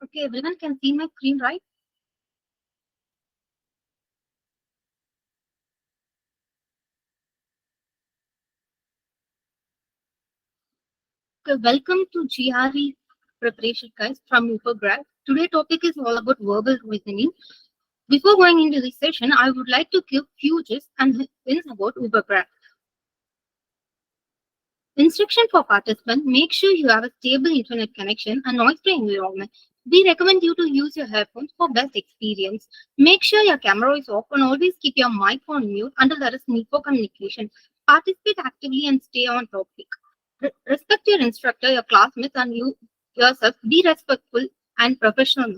Okay, everyone can see my screen, right? Okay, welcome to GRE preparation, guys, from Ubergrad. Today's topic is all about verbal reasoning. Before going into this session, I would like to give few gist and hints about Ubergrad. Instruction for participants: make sure you have a stable internet connection and noise-free environment. We recommend you to use your headphones for best experience. Make sure your camera is off and always keep your mic on mute until there is need for communication. Participate actively and stay on topic. Respect your instructor, your classmates, and you yourself. Be respectful and professional.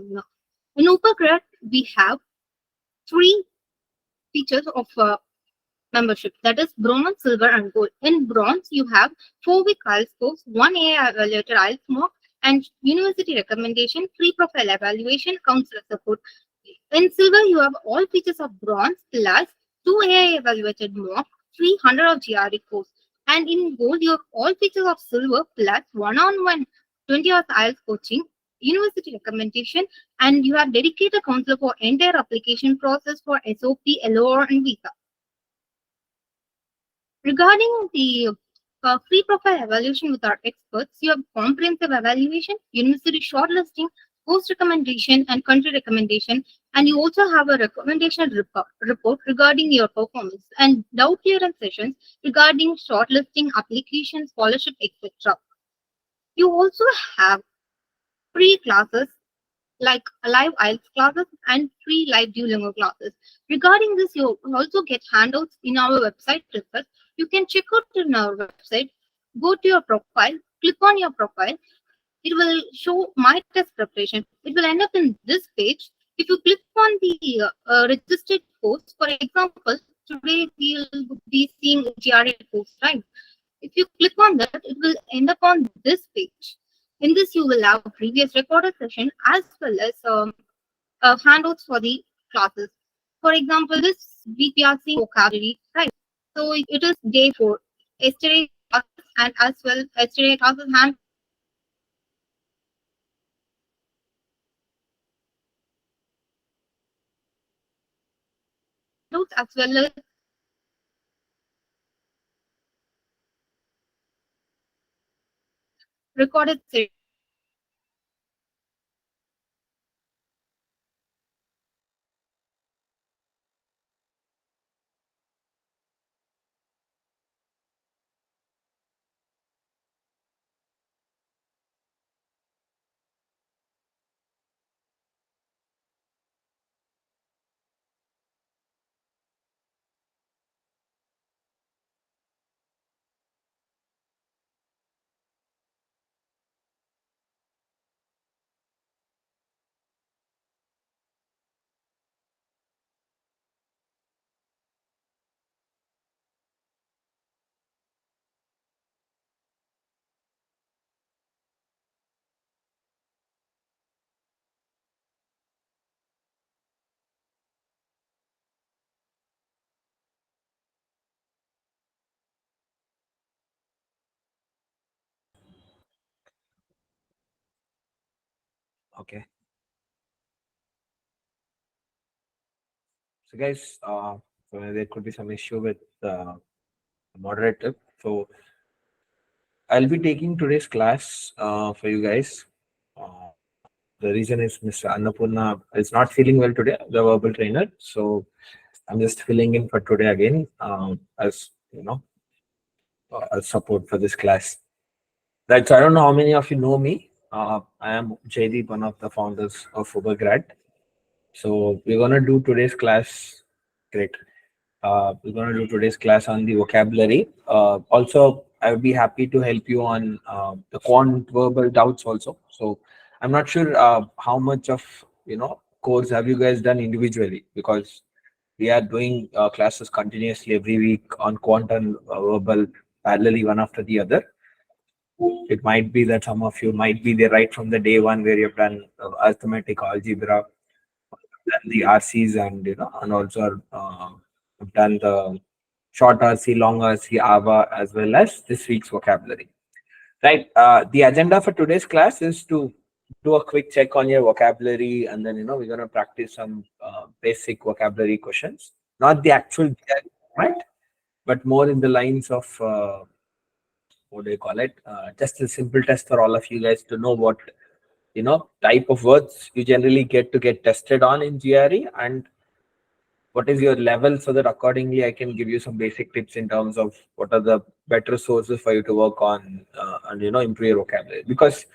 In Ubergrad, we have three features of membership, that is bronze, silver, and gold. In bronze, you have 4-week IELTS course, 1 AI evaluated IELTS mock, and university recommendation, free profile evaluation, counselor support. In silver, you have all features of bronze plus 2 AI evaluated mock, 300 of GRE course. And in gold, you have all features of silver plus one-on-one 20 hours IELTS coaching, university recommendation, and you have dedicated counselor for entire application process for SOP, LOR, and visa. Regarding the free profile evaluation with our experts, you have comprehensive evaluation, university shortlisting, post recommendation, and country recommendation, and you also have a recommendation report regarding your performance and doubt clearance sessions regarding shortlisting, application, scholarship, etc. You also have free classes like live IELTS classes and free live Duolingo classes. Regarding this, you also get handouts in our website request. You can check out in our website, go to your profile, click on your profile. It will show my test preparation. It will end up in this page. If you click on the registered course, for example, today we'll be seeing GRE course, right? If you click on that, it will end up on this page. In this, you will have a previous recorded session as well as handouts for the classes. For example, this week we are seeing vocabulary, right? So it is day 4. Yesterday classes and as well yesterday classes handouts as well as recorded session. Okay. So guys, there could be some issue with the moderator. So I'll be taking today's class for you guys. Uh, the reason is Mr. Annapurna is not feeling well today, the verbal trainer. So I'm just filling in for today again as as support for this class. Right. So I don't know how many of you know me. I am Jaydeep, one of the founders of Ubergrad. So we're gonna do today's class. Great. We're going to do today's class on the vocabulary. Also, I would be happy to help you on the quant verbal doubts also. So I'm not sure how much of course have you guys done individually, because we are doing classes continuously every week on quant and verbal parallelly one after the other. It might be that some of you might be there right from the day one where you've done arithmetic, algebra, done the RCs, and and also I've done the short RC, long RC, AVA, as well as this week's vocabulary. Right. The agenda for today's class is to do a quick check on your vocabulary, and then we're gonna practice some basic vocabulary questions. Not the actual GRE format, but more in the lines of what do you call it? Just a simple test for all of you guys to know what type of words you generally get tested on in GRE, and what is your level, so that accordingly I can give you some basic tips in terms of what are the better sources for you to work on, and improve your vocabulary. Because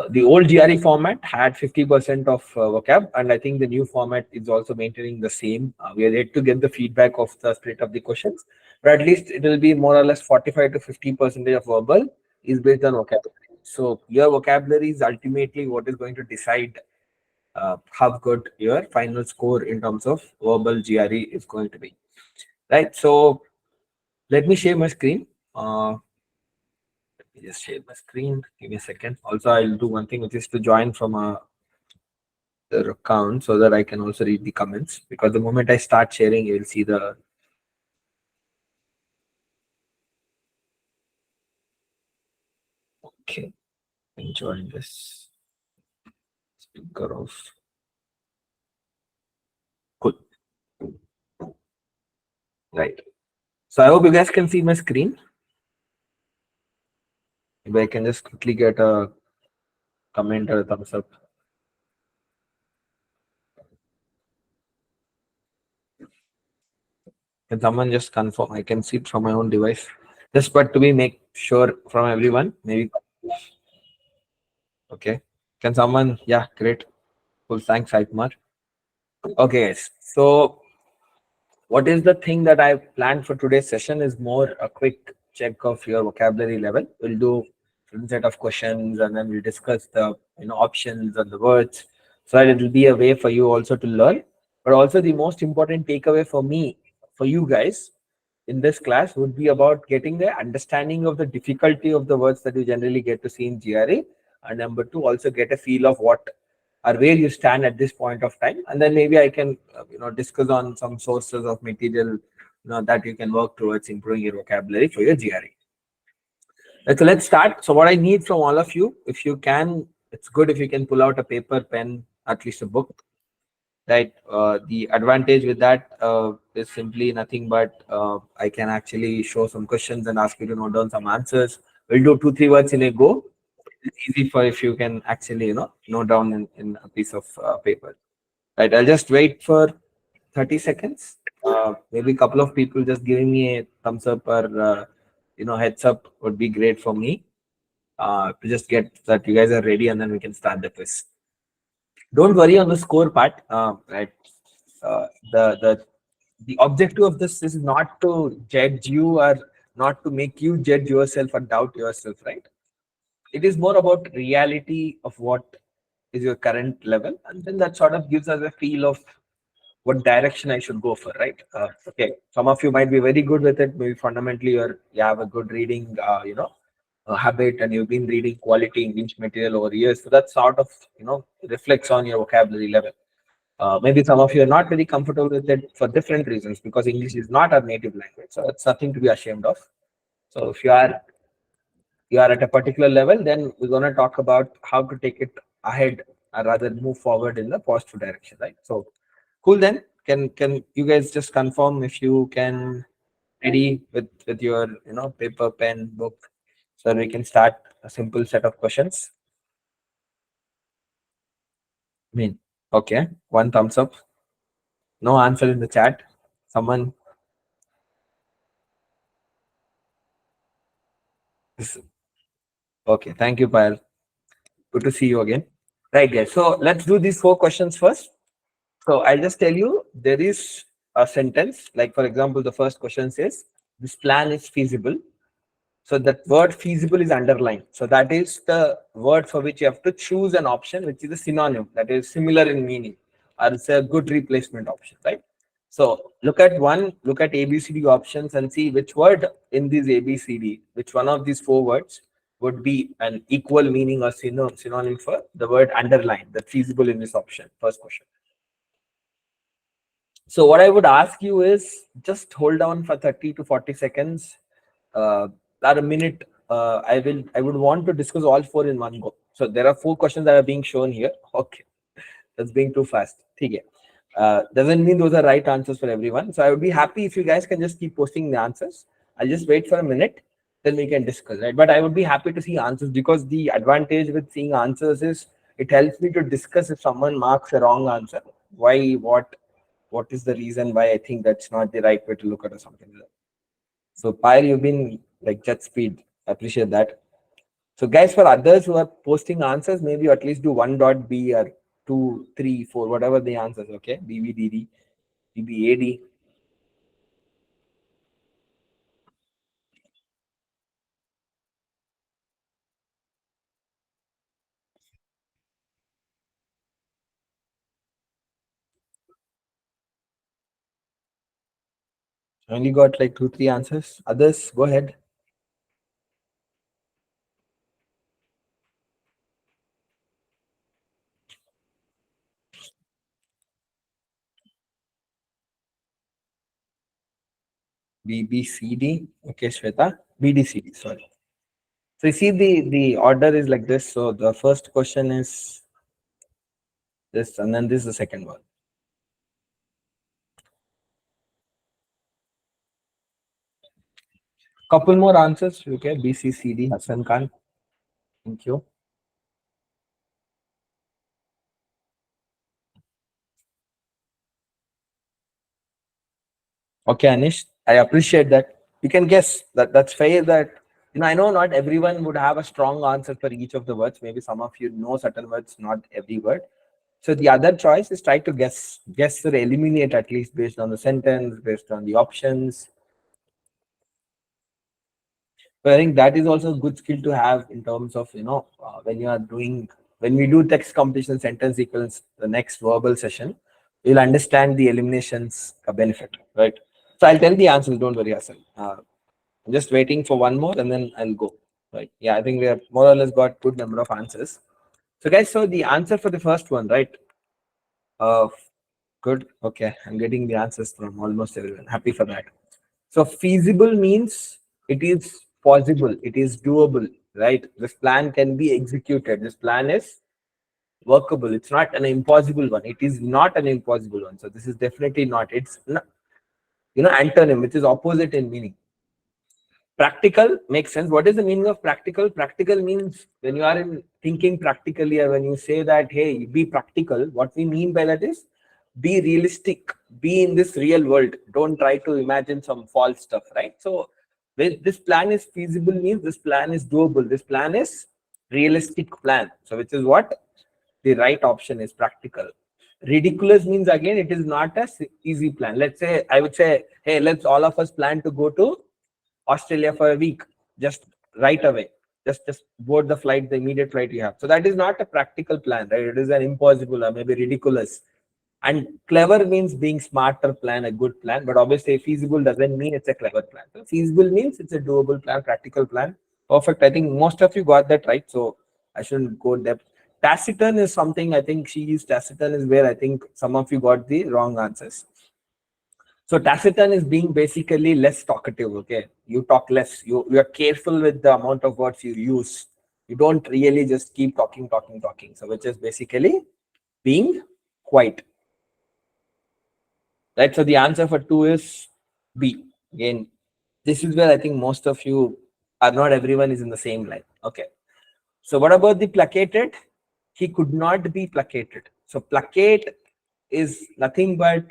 the old GRE format had 50% of vocab, and I think the new format is also maintaining the same. We are yet to get the feedback of the split of the questions, but at least it will be more or less 45 to 50% of verbal is based on vocabulary. So your vocabulary is ultimately what is going to decide how good your final score in terms of verbal GRE is going to be. Right. So let me share my screen. Let me just share my screen. Give me a second. Also, I'll do one thing, which is to join from a their account so that I can also read the comments. Because the moment I start sharing, you will see the okay. Enjoying this speaker off. Good. Right. So I hope you guys can see my screen. Maybe I can just quickly get a comment or a thumbs up. Can someone just confirm? I can see it from my own device. Just but to be make sure from everyone, maybe. Okay. Can someone? Yeah, great. Cool. Thanks, Saipmar. Okay, guys. So what is the thing that I planned for today's session is more a quick check of your vocabulary level. We'll do a set of questions, and then we'll discuss the options and the words, so that it will be a way for you also to learn. But also the most important takeaway for me, for you guys in this class, would be about getting the understanding of the difficulty of the words that you generally get to see in GRE, and number two, also get a feel of what or where you stand at this point of time, and then maybe I can discuss on some sources of material that you can work towards improving your vocabulary for your GRE. So let's start. So what I need from all of you, if you can, it's good if you can pull out a paper, pen, at least a book. Right. The advantage with that is simply nothing but I can actually show some questions and ask you to note down some answers. We'll do 2 3 words in a go. It's easy for if you can actually note down in a piece of paper. Right. I'll just wait for 30 seconds. Maybe a couple of people just giving me a thumbs up or heads up would be great for me. To just get that you guys are ready, and then we can start the quiz. Don't worry on the score part. Right. Uh, the the the objective of this is not to judge you or not to make you judge yourself or doubt yourself. Right. It is more about reality of what is your current level, and then that sort of gives us a feel of what direction I should go for, right? Okay, some of you might be very good with it. Maybe fundamentally you have a good reading, habit, and you've been reading quality English material over years. So that sort of reflects on your vocabulary level. Maybe some of you are not very comfortable with it for different reasons, because English is not our native language. So it's nothing to be ashamed of. So if you are at a particular level, then we're going to talk about how to take it ahead, or rather move forward in the positive direction, right? So cool. Then can you guys just confirm if you can ready with your paper, pen, book, so we can start a simple set of questions. I mean, okay, one thumbs up. No answer in the chat. Someone is okay. Thank you, Payal. Good to see you again. Right, guys. So let's do these 4 questions first. So I'll just tell you, there is a sentence. Like for example, the first question says, "This plan is feasible." So that word feasible is underlined. So that is the word for which you have to choose an option, which is a synonym that is similar in meaning, or it's a good replacement option, right? So look at ABCD options and see which word in these ABCD, which one of these 4 words would be an equal meaning or synonym for the word underline, the feasible in this option. First question. So what I would ask you is just hold on for 30 to 40 seconds, or a minute. I would want to discuss all 4 in one go. So there are 4 questions that are being shown here. Okay, that's being too fast. Okay. Doesn't mean those are right answers for everyone. So I would be happy if you guys can just keep posting the answers. I'll just wait for a minute, then we can discuss, right? But I would be happy to see answers, because the advantage with seeing answers is it helps me to discuss if someone marks a wrong answer. Why, what is the reason why I think that's not the right way to look at or something like that. So Pyre, you've been like jet speed. I appreciate that. So guys, for others who are posting answers, maybe at least do 1.b or 2, 3, 4, whatever the answers, okay? BBDD, BBAD. I only got like 2, 3 answers. Others, go ahead. BBCD. Okay, Shweta. BDCD, sorry. So you see the order is like this. So the first question is this, and then this is the second one. Couple more answers. Okay, BCCD, Hassan Khan. Thank you. Okay, Anish, I appreciate that. You can guess that that's fair. That I know not everyone would have a strong answer for each of the words. Maybe some of you know certain words, not every word. So the other choice is try to guess or eliminate at least based on the sentence, based on the options. So I think that is also a good skill to have in terms of when you are doing when we do text competition sentence sequence the next verbal session, you'll understand the eliminations benefit, right? So I'll tell the answers. Don't worry, Hassan. I'm just waiting for one more and then I'll go. Right? Yeah, I think we have more or less got good number of answers. So guys, so the answer for the first one, right? Uh, good. Okay, I'm getting the answers from almost everyone. Happy for that. So feasible means it is possible, it is doable, right? This plan can be executed. This plan is workable. It's not an impossible one. It is not an impossible one. So this is definitely not. It's not, antonym, which is opposite in meaning. Practical makes sense. What is the meaning of practical? Practical means when you are in thinking practically, or when you say that, hey, be practical, what we mean by that is be realistic, be in this real world. Don't try to imagine some false stuff, right? So when this plan is feasible means this plan is doable. This plan is realistic plan. So which is what the right option is, practical. Ridiculous means again it is not a easy plan. Let's say I would say, hey, let's all of us plan to go to Australia for a week, just right away. Just board the flight, the immediate flight you have. So that is not a practical plan, right? It is an impossible or maybe ridiculous. And clever means being smarter plan, a good plan. But obviously, feasible doesn't mean it's a clever plan. So feasible means it's a doable plan, practical plan. Perfect. I think most of you got that right. So I shouldn't go depth. Taciturn is something I think she used. Taciturn is where I think some of you got the wrong answers. So taciturn is being basically less talkative. Okay, you talk less. You are careful with the amount of words you use. You don't really just keep talking, talking, talking. So which is basically being quiet, right? So the answer for 2 is B. Again, this is where I think most of you are not. Everyone is in the same line. Okay. So what about the placated? He could not be placated. So placate is nothing but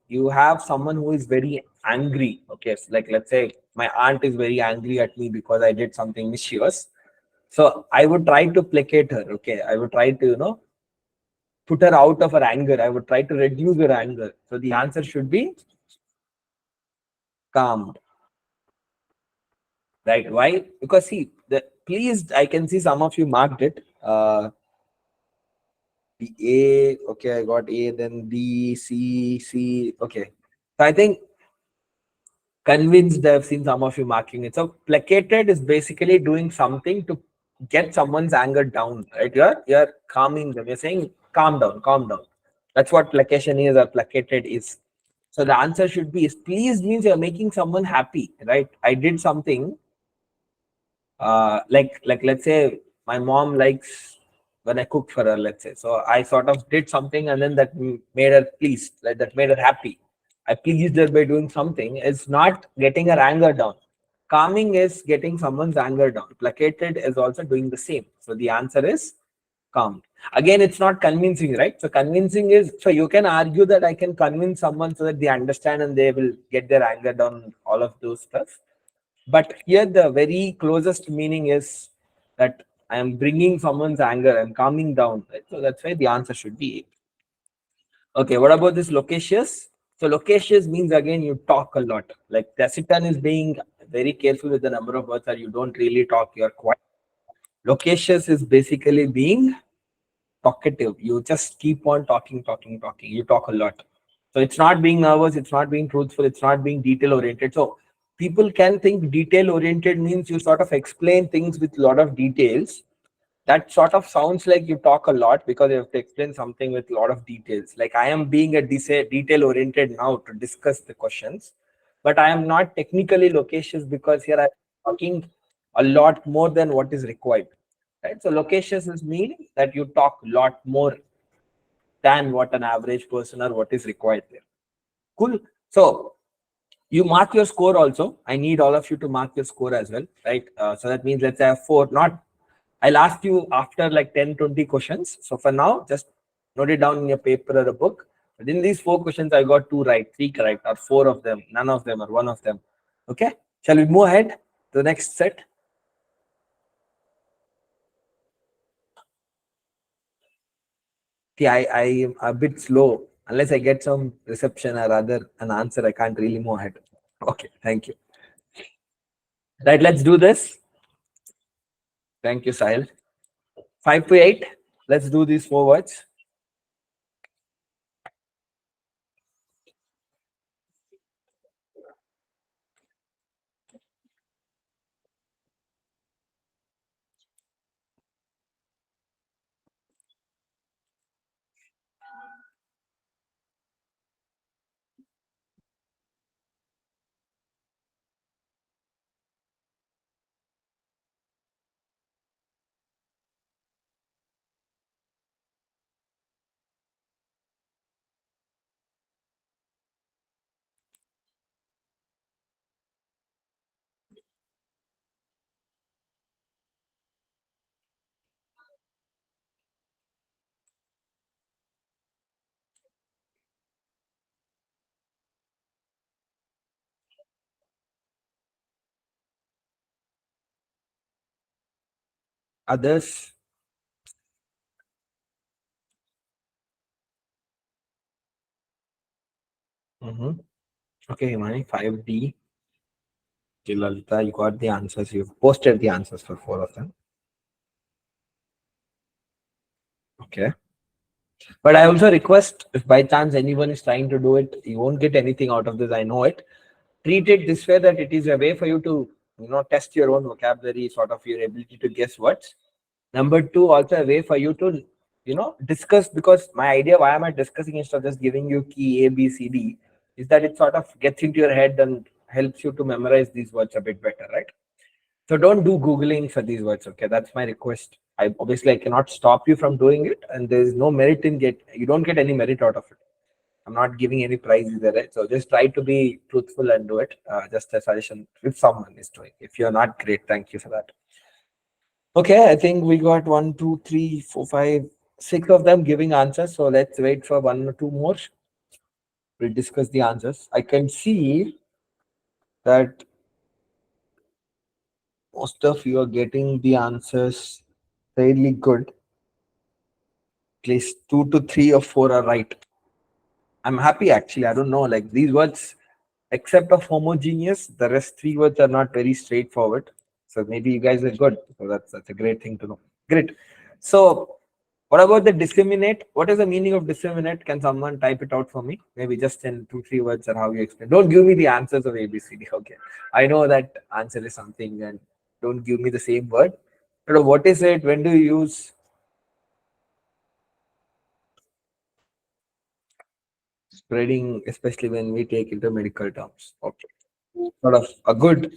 you have someone who is very angry. Okay, so like let's say my aunt is very angry at me because I did something mischievous. So I would try to placate her. Okay, I would try to put her out of her anger. I would try to reduce her anger. So the answer should be calm. Right? Why? Because see, the pleased. I can see some of you marked it. The A, okay, I got A, then B, C, C. Okay. So I think convinced, I've seen some of you marking it. So placated is basically doing something to get someone's anger down, right? You're calming them. You're saying, calm down, calm down. That's what placation is, or placated is. So the answer should be is pleased means you're making someone happy, right? I did something like let's say my mom likes when I cook for her, let's say. So I sort of did something and then that made her pleased, like that made her happy. I pleased her by doing something. It's not getting her anger down. Calming is getting someone's anger down. Placated is also doing the same. So the answer is calm. Again, it's not convincing, right? So convincing is, so you can argue that I can convince someone so that they understand and they will get their anger down, all of those stuff. But here the very closest meaning is that I am bringing someone's anger, I'm calming down, right? So that's why the answer should be A. Okay, what about this loquacious? So loquacious means again you talk a lot. Like taciturn is being very careful with the number of words that you don't really talk, you're quiet. Loquacious is basically being talkative. You just keep on talking, talking, talking. You talk a lot. So it's not being nervous, it's not being truthful, it's not being detail oriented. So people can think detail oriented means you sort of explain things with a lot of details. That sort of sounds like you talk a lot because you have to explain something with a lot of details. Like I am being a detail oriented now to discuss the questions, but I am not technically loquacious because here I'm talking a lot more than what is required. Right. So loquacious is meaning that you talk a lot more than what an average person or what is required there. Cool. So you mark your score also. I need all of you to mark your score as well, right? So that means let's have four. Not, I'll ask you after like 10, 20 questions. So for now, just note it down in your paper or a book. But in these four questions, I got two right, three correct, or four of them, none of them, or one of them. Okay. Shall we move ahead to the next set? See, I am a bit slow. Unless I get some reception or other an answer, I can't really move ahead. Okay, thank you. Right, let's do this. Thank you, Sahil. 5 to 8. Let's do these four words. Others. Mm-hmm. Okay, Himani, 5D. Lalita, you got the answers. You've posted the answers for four of them. Okay. But I also request if by chance anyone is trying to do it, you won't get anything out of this. I know it. Treat it this way that it is a way for you to, test your own vocabulary, sort of your ability to guess words. Number two, also a way for you to, discuss, because my idea why am I discussing instead of just giving you key A, B, C, D is that it sort of gets into your head and helps you to memorize these words a bit better, right? So don't do Googling for these words, okay? That's my request. I cannot stop you from doing it, and there is no merit in you don't get any merit out of it. I'm not giving any prize either, right? So just try to be truthful and do it. Just a suggestion if someone is doing. If you're not, great. Thank you for that. Okay, I think we got 1, 2, 3, 4, 5, 6 of them giving answers. So let's wait for one or two more. We'll discuss the answers. I can see that most of you are getting the answers fairly good. At least 2 to 3 or 4 are right. I'm happy actually. I don't know. Like these words, except of homogeneous, the rest three words are not very straightforward. So maybe you guys are good. So that's a great thing to know. Great. So what about the disseminate? What is the meaning of disseminate? Can someone type it out for me? Maybe just in 2, 3 words or how you explain. Don't give me the answers of ABCD. Okay. I know that answer is something and don't give me the same word. But what is it? When do you use spreading, especially when we take into medical terms? Okay. Sort of a good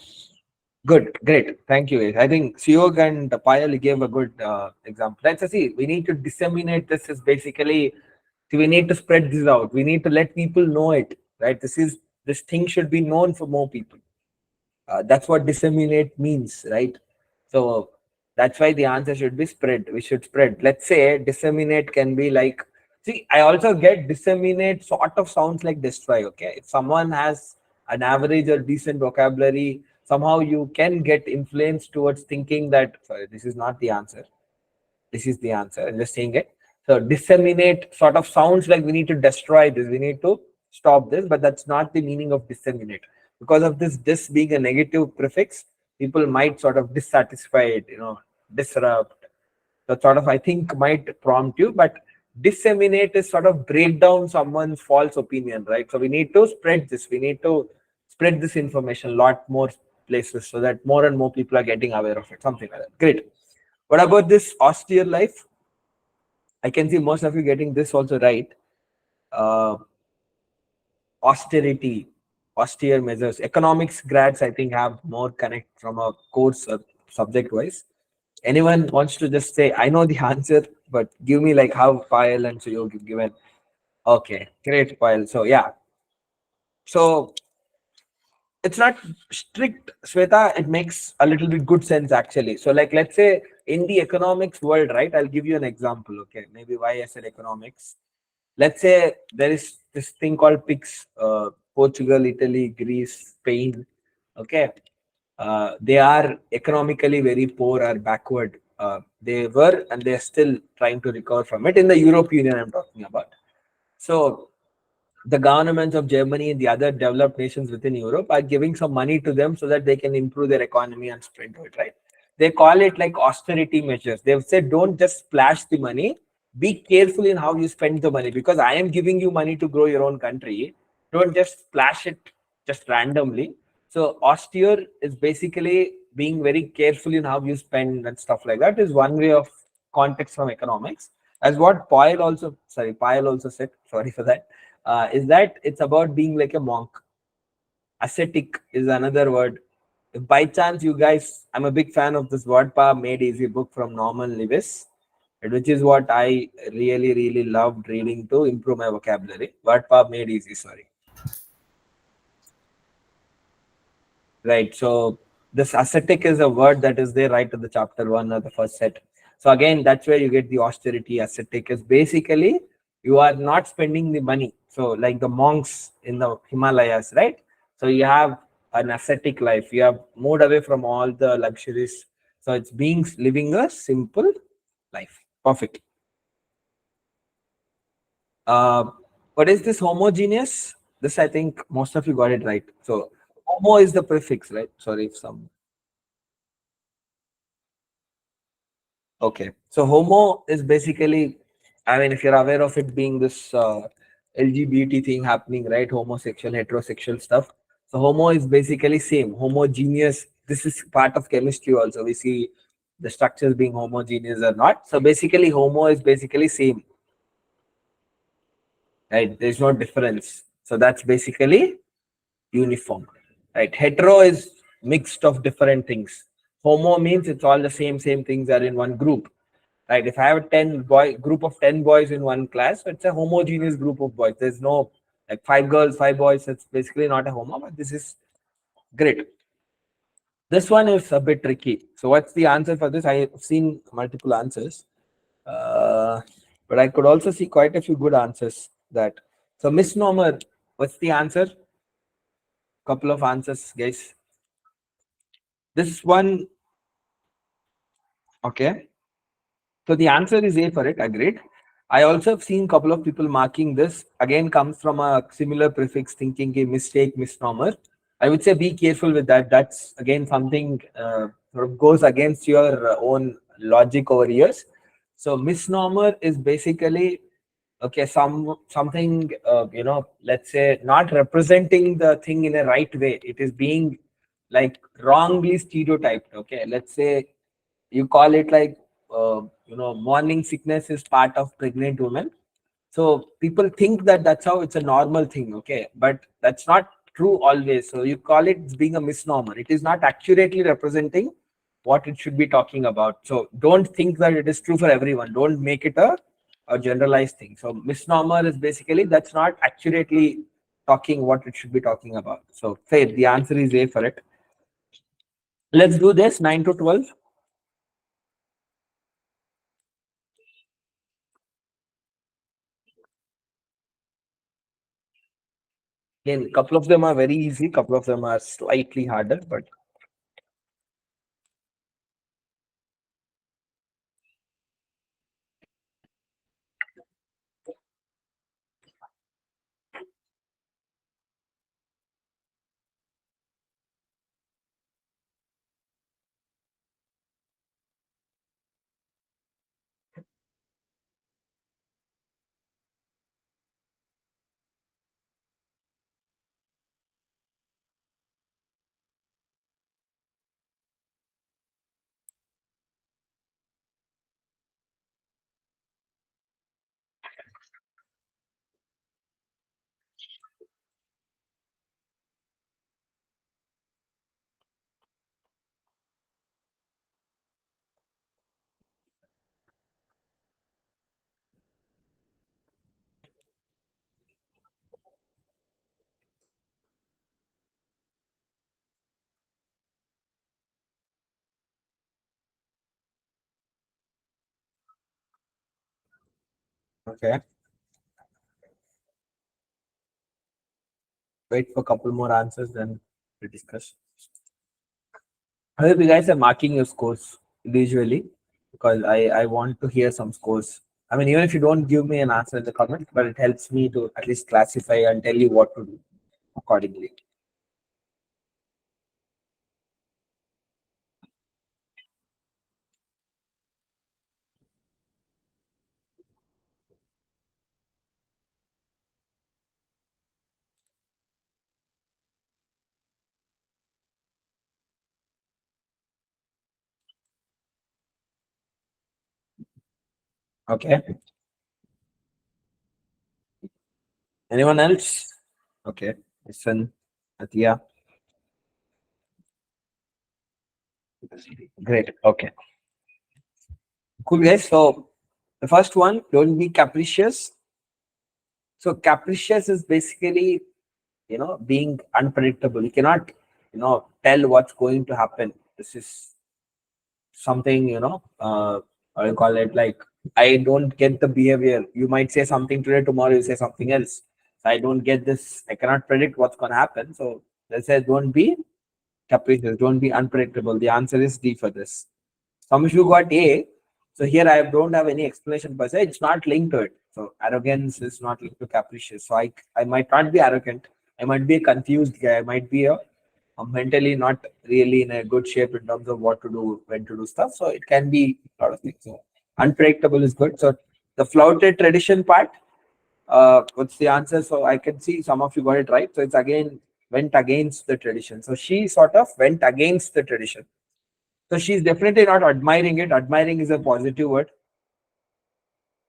Good, great. Thank you. I think Siog and Payal gave a good example. Let's see. We need to disseminate this. Is basically we need to spread this out. We need to let people know it. Right. This thing should be known for more people. That's what disseminate means, right? So that's why the answer should be spread. We should spread. Let's say disseminate can be like, see, I also get disseminate sort of sounds like destroy. Okay. If someone has an average or decent vocabulary, somehow you can get influenced towards thinking that, sorry, this is not the answer. This is the answer. I'm just saying it. So disseminate sort of sounds like we need to destroy this. We need to stop this, but that's not the meaning of disseminate. Because of this being a negative prefix, people might sort of dissatisfied, disrupt. That sort of I think might prompt you, but disseminate is sort of break down someone's false opinion, right? So we need to spread this. We need to spread this information a lot more places so that more and more people are getting aware of it. Something like that. Great. What about this austere life? I can see most of you getting this also right. Uh, Austerity, austere measures. Economics grads, I think, have more connect from a course subject wise. Anyone wants to just say, I know the answer, but give me like how file and so you've given. Okay, great file. So yeah, so it's not strict, Sweta. It makes a little bit good sense actually. So like let's say in the economics world, right? I'll give you an example. Okay, maybe why I said economics. Let's say there is this thing called PICS, Portugal, Italy, Greece, Spain. Okay, they are economically very poor or backward. They were and they are still trying to recover from it in the European Union. I'm talking about. So the governments of Germany and the other developed nations within Europe are giving some money to them so that they can improve their economy and spread it, right? They call it like austerity measures. They've said, don't just splash the money, be careful in how you spend the money because I am giving you money to grow your own country. Don't just splash it just randomly. So, austere is basically being very careful in how you spend and stuff like that, is one way of context from economics. As what Payal also said, sorry for that, is that it's about being like a monk. Ascetic is another word. If by chance you guys, I'm a big fan of this Word Power Made Easy book from Norman Lewis, which is what I really, really loved reading to improve my vocabulary. Word Power Made Easy, sorry. Right. So this ascetic is a word that is there right at the chapter one of the first set. So again, that's where you get the austerity. Ascetic is basically you are not spending the money. So like the monks in the Himalayas, right? So you have an ascetic life. You have moved away from all the luxuries. So it's being living a simple life. Perfect. Uh, what is this homogeneous? This I think most of you got it right. So homo is the prefix, right? Sorry if some. Okay. So homo is basically, I mean, if you're aware of it being this LGBT thing happening, right? Homosexual, heterosexual stuff. So homo is basically same, homogeneous. This is part of chemistry also. We see the structures being homogeneous or not. So basically homo is basically same, right? There's no difference. So that's basically uniform, right? Hetero is mixed of different things. Homo means it's all the same things are in one group. Right, if I have a 10 boy group of 10 boys in one class, so it's a homogeneous group of boys. There's no like 5 girls, 5 boys. It's basically not a homo, but this is great. This one is a bit tricky. So what's the answer for this? I've seen multiple answers, uh, but I could also see quite a few good answers. That so misnomer. What's the answer? Couple of answers, guys. This one, okay. So the answer is A for it. Agreed. I also have seen a couple of people marking this. Again, comes from a similar prefix thinking a mistake, misnomer. I would say be careful with that. That's again something sort of goes against your own logic over years. So misnomer is basically okay, something let's say not representing the thing in a right way. It is being like wrongly stereotyped. Okay, let's say you call it like morning sickness is part of pregnant women, so people think that that's how it's a normal thing, okay, but that's not true always. So you call it being a misnomer. It is not accurately representing what it should be talking about. So don't think that it is true for everyone. Don't make it a generalized thing. So misnomer is basically that's not accurately talking what it should be talking about. So fair. The answer is A for it. Let's do this 9 to 12. Again, a couple of them are very easy, couple of them are slightly harder, but okay. Wait for a couple more answers, then we discuss. I hope you guys are marking your scores individually because I want to hear some scores. I mean, even if you don't give me an answer in the comment, but it helps me to at least classify and tell you what to do accordingly. Okay. Anyone else? Okay. Listen, Atia. Great. Okay. Cool, guys. So the first one, don't be capricious. So capricious is basically, being unpredictable. You cannot, tell what's going to happen. This is something, how you call it, like I don't get the behavior. You might say something today, tomorrow you say something else. So I don't get this. I cannot predict what's going to happen. So let's say don't be capricious, don't be unpredictable. The answer is D for this. Some of you got A. So here I don't have any explanation per se. It's not linked to it. So arrogance is not linked to capricious. So I might not be arrogant. I might be a confused guy. I might be a mentally not really in a good shape in terms of what to do, when to do stuff. So it can be a lot of things. So unpredictable is good. So the flouted tradition part, what's the answer? So I can see some of you got it right. So it's again went against the tradition. So she sort of went against the tradition. So she's definitely not admiring it. Admiring is a positive word.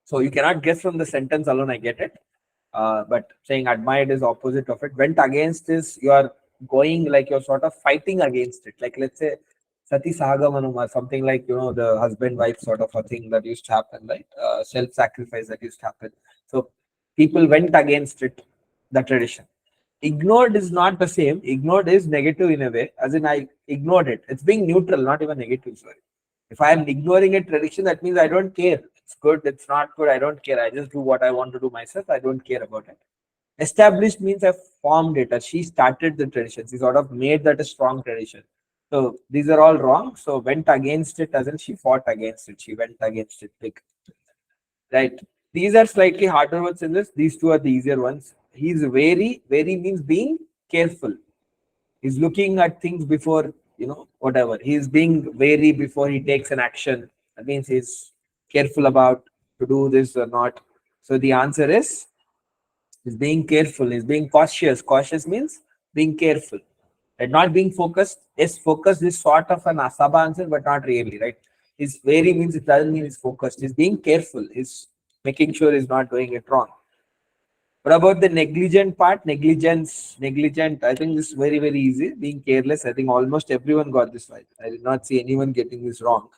So you cannot guess from the sentence alone, I get it. But saying admired is opposite of it. Went against is you're going like you're sort of fighting against it. Like let's say Sati Sahagamanam or something like, the husband-wife sort of a thing that used to happen, right? Self-sacrifice that used to happen. So people went against it, the tradition. Ignored is not the same. Ignored is negative in a way, as in I ignored it. It's being neutral, not even negative. Sorry. If I am ignoring a tradition, that means I don't care. It's good, it's not good. I don't care. I just do what I want to do myself. I don't care about it. Established means I formed it, or she started the tradition. She sort of made that a strong tradition. So these are all wrong. So went against it, as in she fought against it. She went against it big. Right. These are slightly harder ones in this. These two are the easier ones. He's very means being careful. He's looking at things before, whatever. He's being wary before he takes an action. That means he's careful about to do this or not. So the answer is he's being careful. He's being cautious. Cautious means being careful. And not being focused. Yes, focused is sort of an asaba answer, but not really, right? He's wary means it doesn't mean he's focused. He's being careful. He's making sure he's not doing it wrong. What about the negligent part? Negligent. I think this is very, very easy. Being careless. I think almost everyone got this right. I did not see anyone getting this wrong.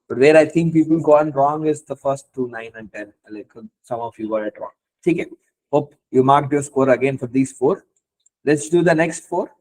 But where I think people gone wrong is the first two, 9 and 10. Like some of you got it wrong. Okay. Hope you marked your score again for these four. Let's do the next four.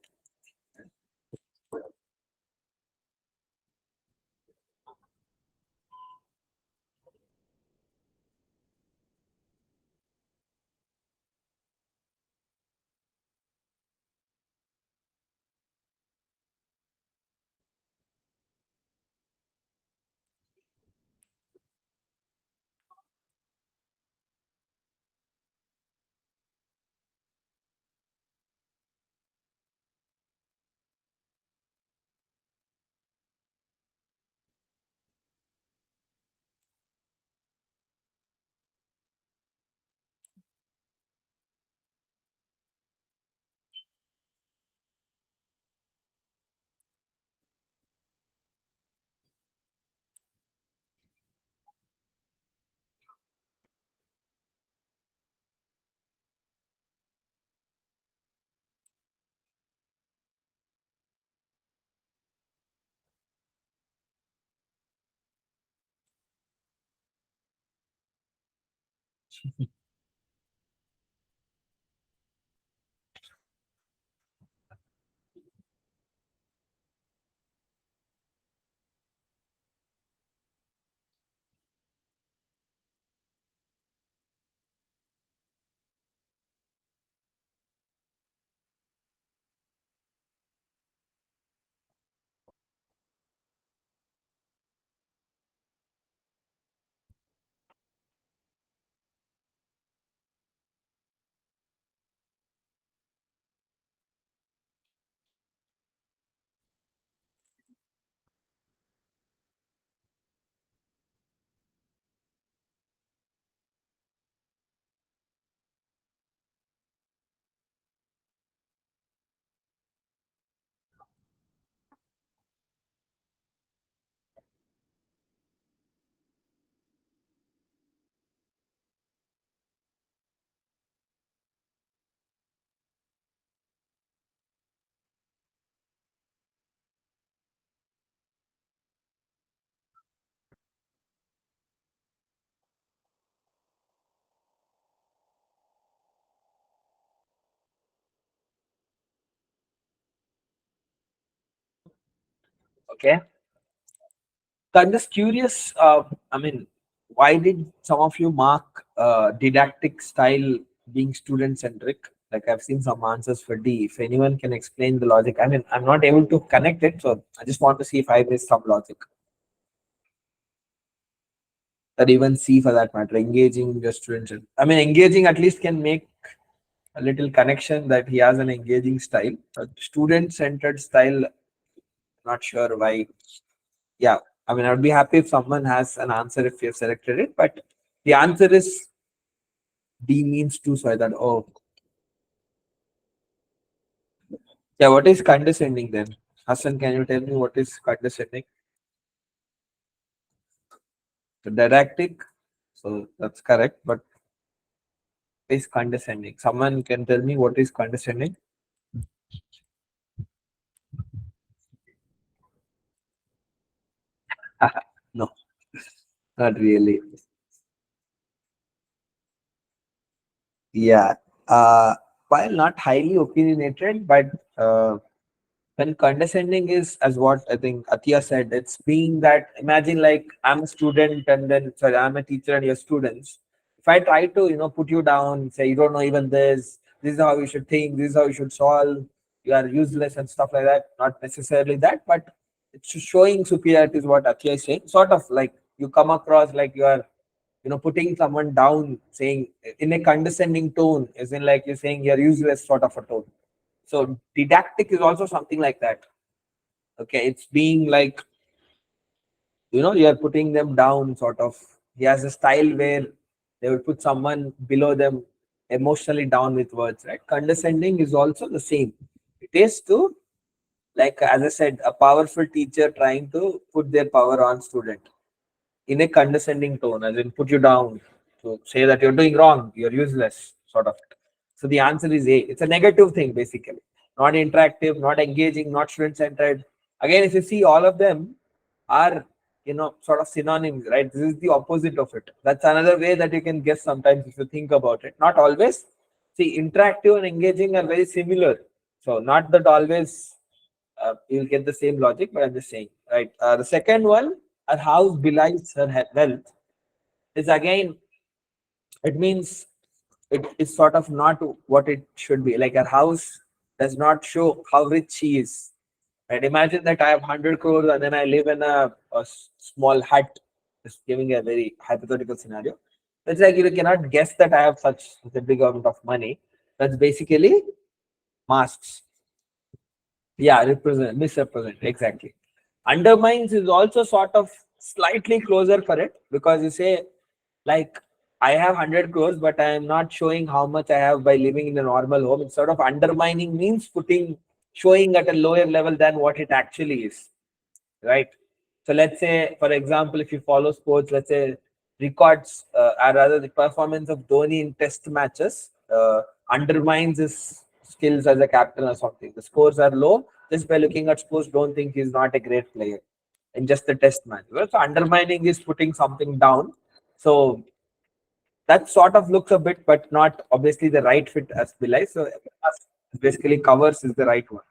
Okay. So I'm just curious. I mean, why did some of you mark didactic style being student centric? Like I've seen some answers for D. If anyone can explain the logic, I mean, I'm not able to connect it, so I just want to see if I missed some logic. Or even C for that matter, engaging your students. I mean, engaging at least can make a little connection that he has an engaging style. But student centered style, not sure why. Yeah, I mean, I would be happy if someone has an answer if you have selected it, but the answer is D means two, so I thought, oh, yeah, what is condescending then? Hassan, can you tell me what is condescending? So didactic, so that's correct, but what is condescending? Someone can tell me what is condescending? No, not really. Yeah, while not highly opinionated, but when condescending is, as what I think Atya said, it's being that, imagine like I'm a student and then sorry, I'm a teacher and you're students. If I try to, put you down, say you don't know even this is how you should think, this is how you should solve, you are useless and stuff like that. Not necessarily that, but it's showing superiority is what Atya is saying. Sort of like you come across like you are, putting someone down, saying in a condescending tone, as in like you're saying you're useless sort of a tone. So didactic is also something like that. Okay, it's being like, you're putting them down sort of. He has a style where they would put someone below them emotionally down with words, right? Condescending is also the same. It is to, like as I said, a powerful teacher trying to put their power on student in a condescending tone, as in put you down, to say that you're doing wrong, you're useless, sort of. So the answer is A. It's a negative thing basically. Not interactive, not engaging, not student centered. Again, if you see, all of them are sort of synonyms, right? This is the opposite of it. That's another way that you can guess sometimes if you think about it. Not always. See, interactive and engaging are very similar. So not that always you'll get the same logic, but I'm just saying, right? The second one, her house belies her wealth, is again, it means it is sort of not what it should be. Like her house does not show how rich she is. Right? Imagine that I have 100 crores and then I live in a small hut. Just giving a very hypothetical scenario. It's like you cannot guess that I have such a big amount of money. That's basically masks. Yeah, represent, misrepresent, exactly. Undermines is also sort of slightly closer for it because you say, like, I have 100 crores, but I am not showing how much I have by living in a normal home. It's sort of undermining means showing at a lower level than what it actually is, right? So let's say, for example, if you follow sports, let's say records, or rather the performance of Dhoni in test matches undermines his skills as a captain or something. The scores are low. Just by looking at scores, don't think he's not a great player in just the test match. Well, so undermining is putting something down. So that sort of looks a bit, but not obviously the right fit as Bilai. So basically covers is the right one.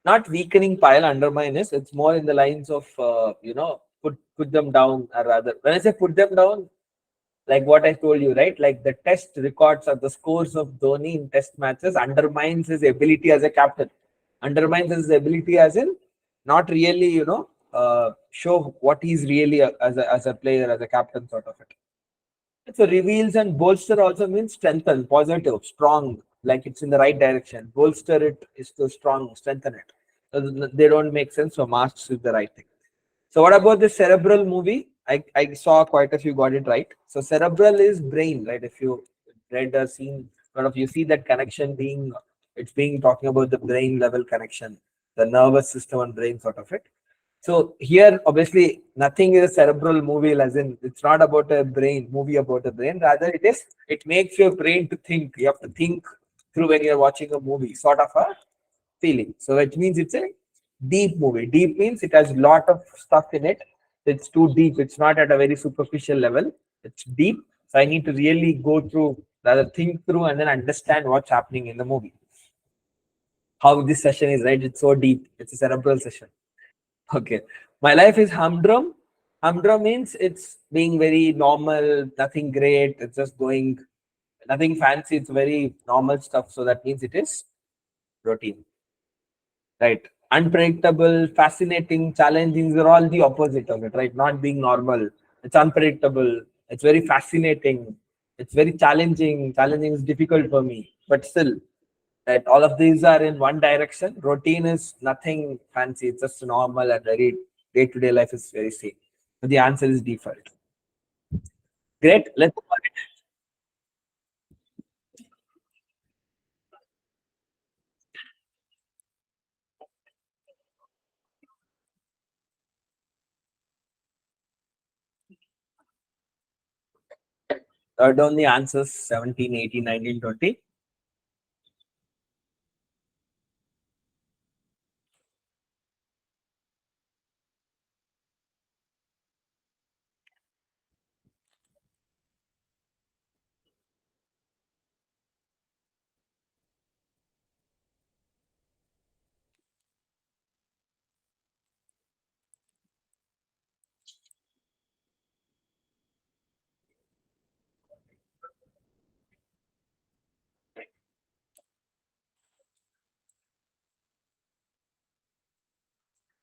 Not weakening pile undermine is, it's more in the lines of put them down, or rather when I say put them down, like what I told you, right? Like the test records or the scores of Dhoni in test matches undermines his ability as a captain, undermines his ability as in not really show what he's really as a player, as a captain, sort of it. So reveals and bolster also means strengthen, positive, strong, like it's in the right direction. Bolster it is to strong, strengthen it. So they don't make sense. So masks is the right thing. So what about the cerebral movie? I saw quite a few got it right. So cerebral is brain, right? If you read the scene, sort of you see that connection being, it's being talking about the brain level connection, the nervous system and brain sort of it. So here, obviously, nothing is a cerebral movie, as in it's not about a brain movie about a brain. Rather, it makes your brain to think. You have to think through when you're watching a movie, sort of a feeling. So it means it's a deep movie. Deep means it has a lot of stuff in it. It's too deep. It's not at a very superficial level. It's deep. So I need to really go through, rather think through, and then understand what's happening in the movie. How this session is, right? It's so deep. It's a cerebral session. Okay. My life is humdrum. Humdrum means it's being very normal, nothing great. It's just going, nothing fancy. It's very normal stuff. So that means it is routine, right? Unpredictable, fascinating, challenging are all the opposite of it, right? Not being normal. It's unpredictable. It's very fascinating. It's very challenging. Challenging is difficult for me, but still, right? All of these are in one direction. Routine is nothing fancy. It's just normal and very day-to-day life is very same. So the answer is default. Great. Let's down the answers 17, 18, 19, 20.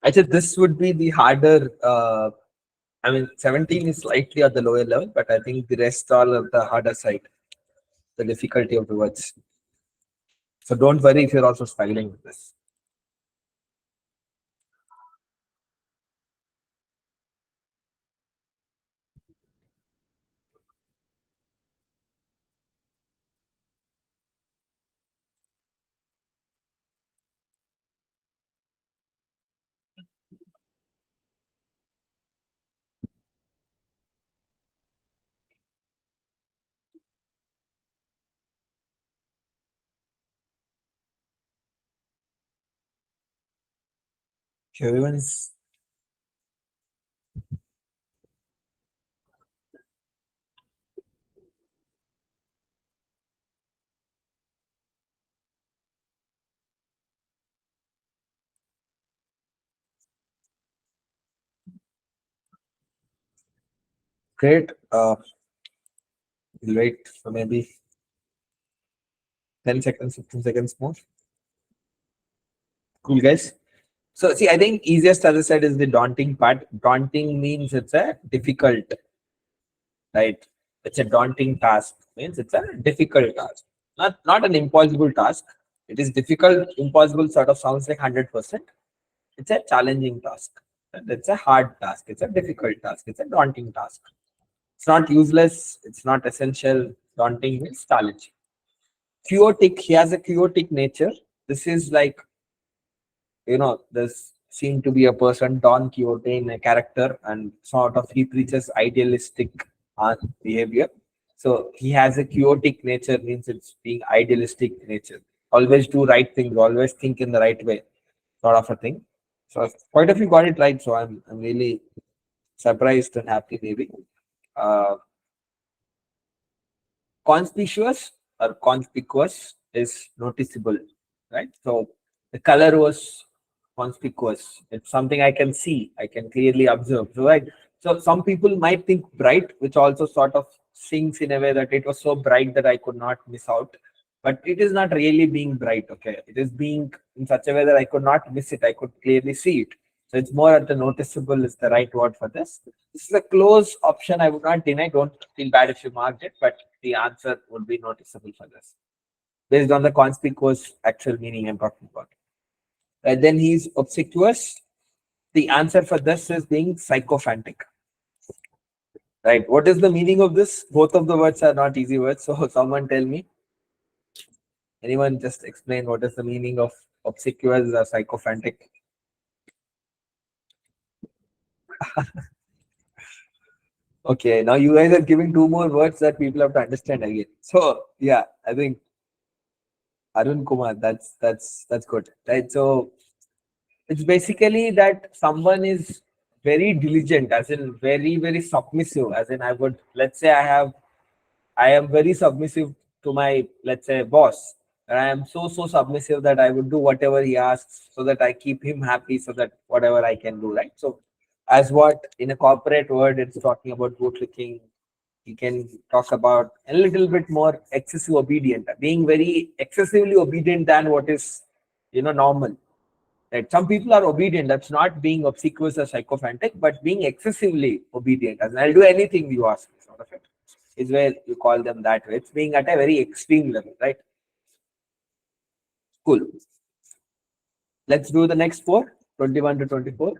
I said this would be the harder. I mean, 17 is slightly at the lower level, but I think the rest all of the harder side, the difficulty of the words. So don't worry if you're also struggling with this. Everyone's great. We'll wait for maybe 10 seconds, 15 seconds more. Cool, guys. So, see, I think easiest, as I said, is the daunting part. Daunting means it's a difficult, right? It's a daunting task. Means it's a difficult task, not an impossible task. It is difficult. Impossible sort of sounds like 100%. It's a challenging task. And it's a hard task. It's a difficult task. It's a daunting task. It's not useless. It's not essential. Daunting means challenging. Chaotic. He has a chaotic nature. This is like, this seemed to be a person, Don Quixote, in a character, and sort of he preaches idealistic behavior. So he has a chaotic nature, means it's being idealistic nature. Always do right things, always think in the right way, sort of a thing. So quite a few got it right. So I'm really surprised and happy, maybe. Uh, Conspicuous or conspicuous is noticeable, right? So the color was conspicuous. It's something I can see, I can clearly observe. So, right. So some people might think bright, which also sort of sinks in a way that it was so bright that I could not miss out. But it is not really being bright, okay? It is being in such a way that I could not miss it. I could clearly see it. So it's more at the noticeable is the right word for this. This is a close option. I would not deny. Don't feel bad if you marked it, but the answer would be noticeable for this based on the conspicuous actual meaning I'm talking about. Then he's obsequious. The answer for this is being sycophantic. Right. What is the meaning of this? Both of the words are not easy words. So someone tell me. Anyone just explain what is the meaning of obsequious or sycophantic? Okay, now you guys are giving two more words that people have to understand again. So yeah, I think Arun Kumar, that's good. Right. So it's basically that someone is very diligent, as in very, very submissive. As in, let's say I am very submissive to my, let's say, boss. And I am so submissive that I would do whatever he asks so that I keep him happy, so that whatever I can do, right? So, as what in a corporate word, it's talking about boot licking. You can talk about a little bit more excessive obedient, being very excessively obedient than what is, normal. Right? Some people are obedient. That's not being obsequious or sycophantic, but being excessively obedient. As in, I'll do anything you ask me, sort of it. Is where you call them that way. It's being at a very extreme level, right? Cool. Let's do the next four, 21 to 24.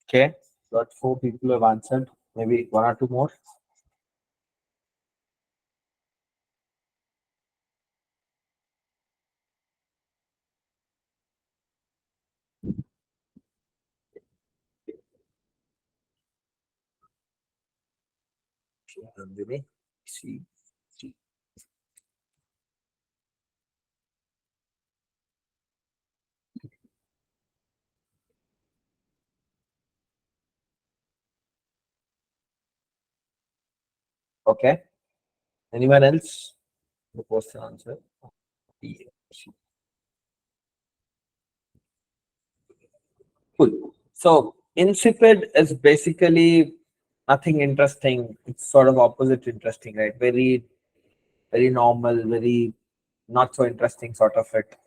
Okay, got four people have answered. Maybe one or two more. Nandini, C, C. Okay. Anyone else? The question answer. D, C. Cool. So insipid is basically nothing interesting. It's sort of opposite interesting, right? Very, very normal, very not so interesting sort of it.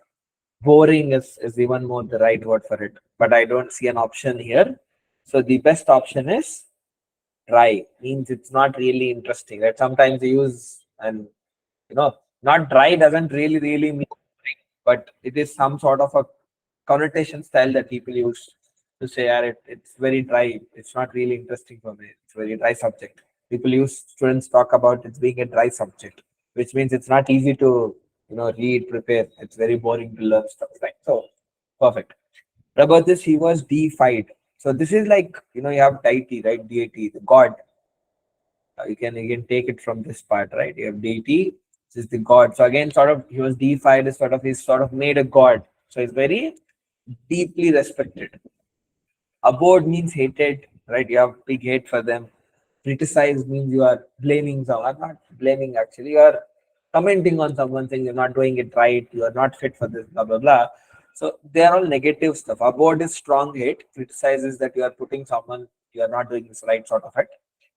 Boring is even more the right word for it. But I don't see an option here. So the best option is dry. Means it's not really interesting, right? Sometimes they use and not dry doesn't really mean, but it is some sort of a connotation style that people use to say, "Yeah, it's very dry. It's not really interesting for me. It's very dry subject." People use students talk about it being a dry subject, which means it's not easy to read, prepare. It's very boring to learn stuff, right? So perfect. What about this? He was deified. So this is like you have deity, right? Deity, the god. You can take it from this part, right? You have deity, this is the god. So again, sort of he was deified as he's sort of made a god. So he's very deeply respected. Abhorred means hated, right? You have big hate for them. Criticize means you are blaming someone. Not blaming actually. You are commenting on someone saying you're not doing it right, you are not fit for this, blah blah blah. So they are all negative stuff. Abhorred is strong hate. Criticize is that you are putting someone, you are not doing this right sort of it.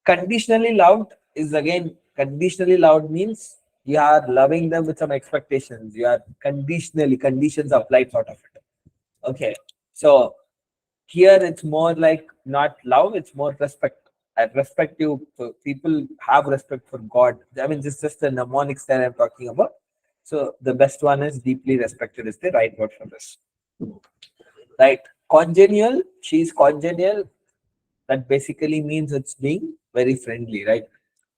Conditionally loved is again conditionally loved means you are loving them with some expectations. You are conditionally conditions applied sort of it. Okay. So here it's more like not love, it's more respect. I respect you. So people have respect for God. I mean, this is just the mnemonics that I'm talking about. So the best one is deeply respected is the right word for this. Right. Congenial. She's congenial. That basically means it's being very friendly, right?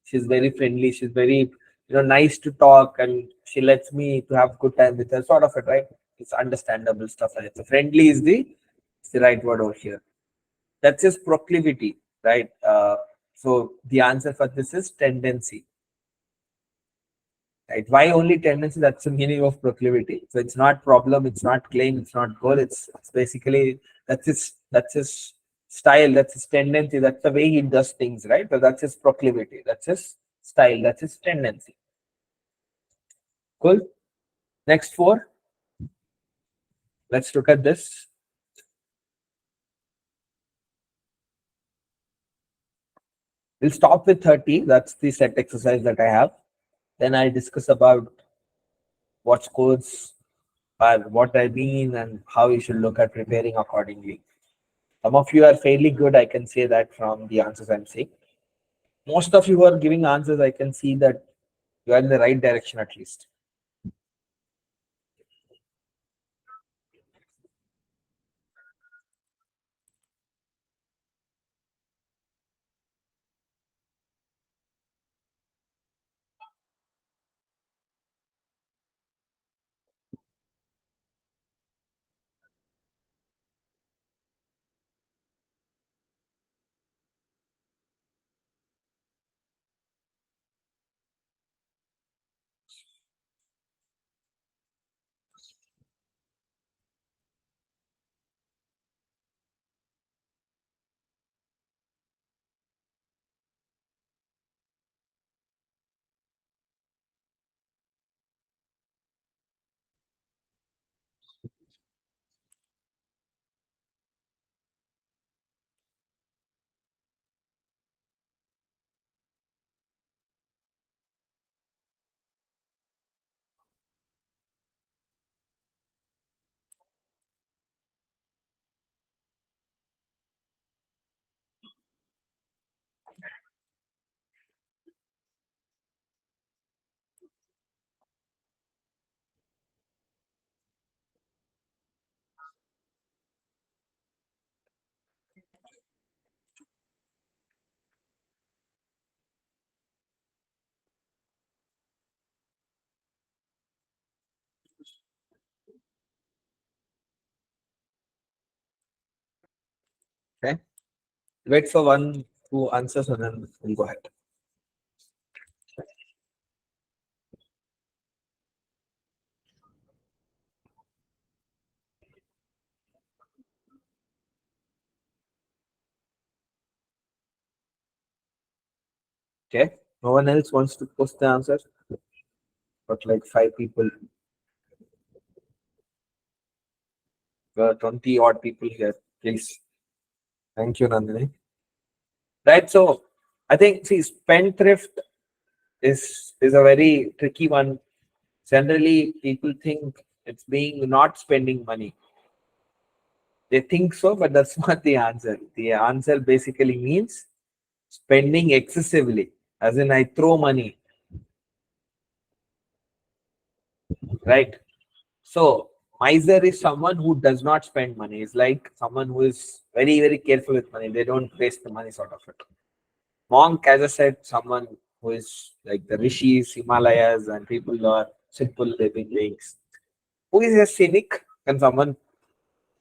She's very friendly. She's very, nice to talk, and she lets me to have good time with her, sort of it, right? It's understandable stuff like that. So friendly is the right word over here. That's his proclivity, right? So the answer for this is tendency, right? Why only tendency? That's the meaning of proclivity. So it's not problem, it's not claim, it's not goal. It's basically that's his style, that's his tendency, that's the way he does things, right? So that's his proclivity, that's his style, that's his tendency. Cool. Next four. Let's look at this. We'll stop with 30. That's the set exercise that I have. Then I'll discuss about what scores are, what I mean, and how you should look at preparing accordingly. Some of you are fairly good, I can say that from the answers I'm saying. Most of you who are giving answers, I can see that you are in the right direction at least. Okay. Wait for one who answers and then we'll go ahead. Okay. No one else wants to post the answer, but like 5 people, 20 odd people here. Please. Thank you, Nandini. Right. So I think see spendthrift is a very tricky one. Generally, people think it's being not spending money. They think so, but that's not the answer. The answer basically means spending excessively, as in I throw money, right? So miser is someone who does not spend money. It's like someone who is very, very careful with money. They don't waste the money sort of it. Monk, as I said, someone who is like the rishis, Himalayas, and people who are simple living beings. Who is a cynic? Can someone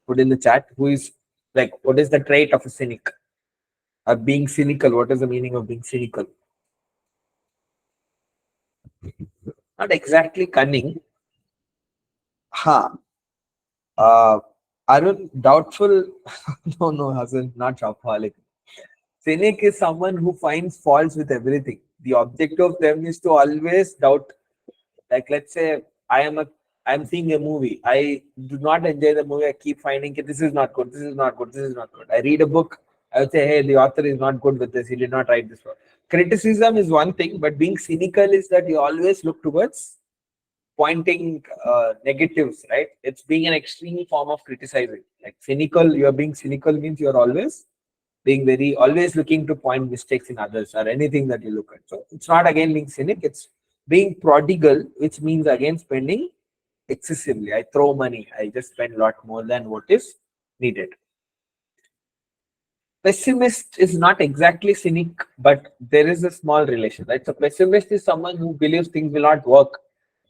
put in the chat? Who is like, what is the trait of a cynic? Being cynical. What is the meaning of being cynical? Not exactly cunning. Ha. Arun, doubtful. No, Hassan, not shopaholic. Cynic is someone who finds faults with everything. The objective of them is to always doubt. Like let's say I'm seeing a movie. I do not enjoy the movie. I keep finding this is not good. This is not good. This is not good. I read a book. I would say, hey, the author is not good with this. He did not write this well. Criticism is one thing, but being cynical is that you always look towards pointing negatives, right? It's being an extreme form of criticizing. Like cynical, you're being cynical means you're always being very always looking to point mistakes in others or anything that you look at. So it's not again being cynic, it's being prodigal, which means again spending excessively. I throw money, I just spend a lot more than what is needed. Pessimist is not exactly cynic, but there is a small relation, right? So pessimist is someone who believes things will not work.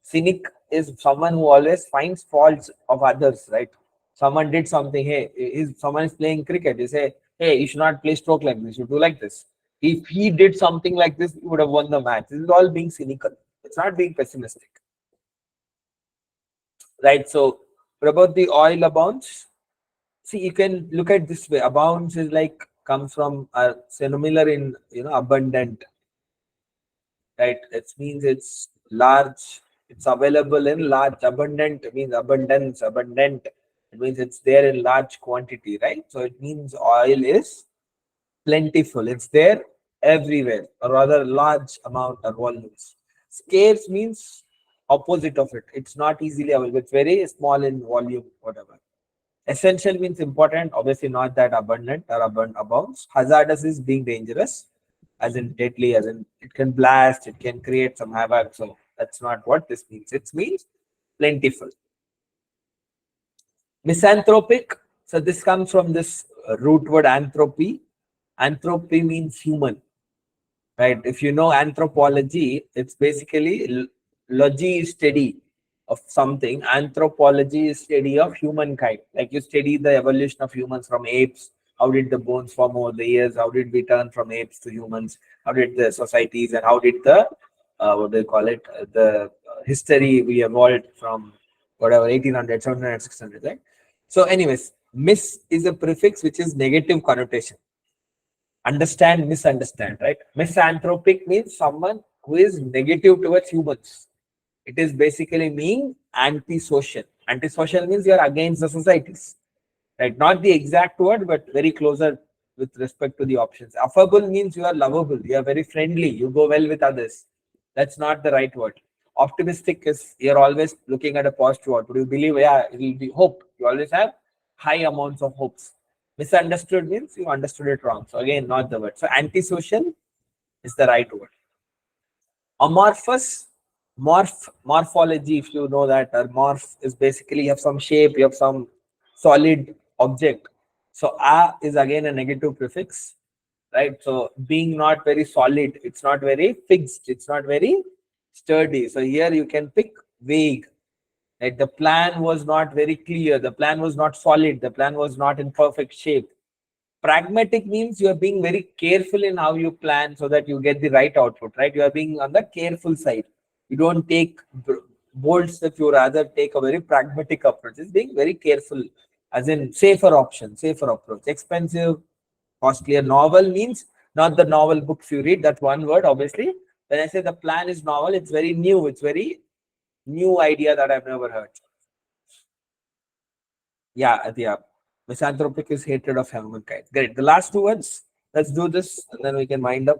Cynic is someone who always finds faults of others, right? Someone did something, hey, is someone is playing cricket, you say, hey, you should not play stroke like this, you should do like this. If he did something like this, he would have won the match. This is all being cynical. It's not being pessimistic. Right. So what about the oil abounds? See, you can look at this way. Abounds is like comes from similar in abundant, right? It means it's large, it's available in large. Abundant means abundance, abundant. It means it's there in large quantity, right? So it means oil is plentiful. It's there everywhere, or rather large amount or volumes. Scarce means opposite of it. It's not easily available. It's very small in volume, whatever. Essential means important, obviously not that abundant or abounds. Hazardous is being dangerous, as in deadly, as in it can blast, it can create some havoc. So that's not what this means. It means plentiful. Misanthropic. So this comes from this root word anthropy. Anthropy means human, right? If you know anthropology, it's basically logy is study of something. Anthropology is study of humankind. Like you study the evolution of humans from apes. How did the bones form over the years? How did we turn from apes to humans? How did the societies and how did the what do you call it? The history we evolved from whatever 1800, 700, 600, right? So, anyways, mis is a prefix which is negative connotation. Understand, misunderstand, right? Misanthropic means someone who is negative towards humans. It is basically mean antisocial. Antisocial means you are against the societies, right? Not the exact word, but very closer with respect to the options. Affable means you are lovable, you are very friendly, you go well with others. That's not the right word. Optimistic is you're always looking at a positive word. Do you believe? Yeah, it will be hope. You always have high amounts of hopes. Misunderstood means you understood it wrong. So again, not the word. So antisocial is the right word. Amorphous, morphology, if you know that, or morph is basically you have some shape, you have some solid object. So a is again a negative prefix, right? So being not very solid, it's not very fixed, it's not very sturdy. So here you can pick vague. Like the plan was not very clear, the plan was not solid, the plan was not in perfect shape. Pragmatic means you are being very careful in how you plan so that you get the right output, right? You are being on the careful side. You don't take bold steps, you rather take a very pragmatic approach. It's being very careful, as in safer option, safer approach. Expensive, costlier. Novel means not the novel books you read, that's one word, obviously. When I say the plan is novel, it's very new, it's very new idea that I've never heard. Yeah. Misanthropic is hatred of humankind. Great. The last two words. Let's do this, and then we can wind up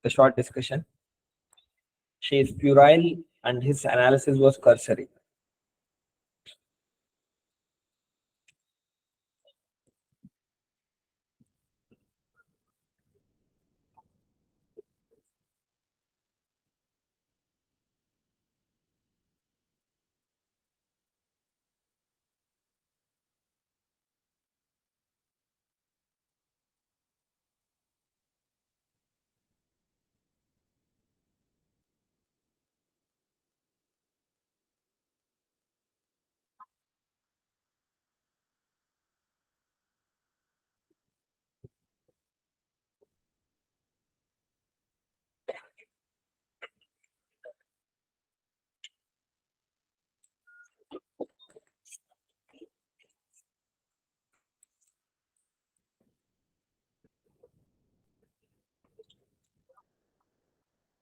the short discussion. She is puerile, and his analysis was cursory.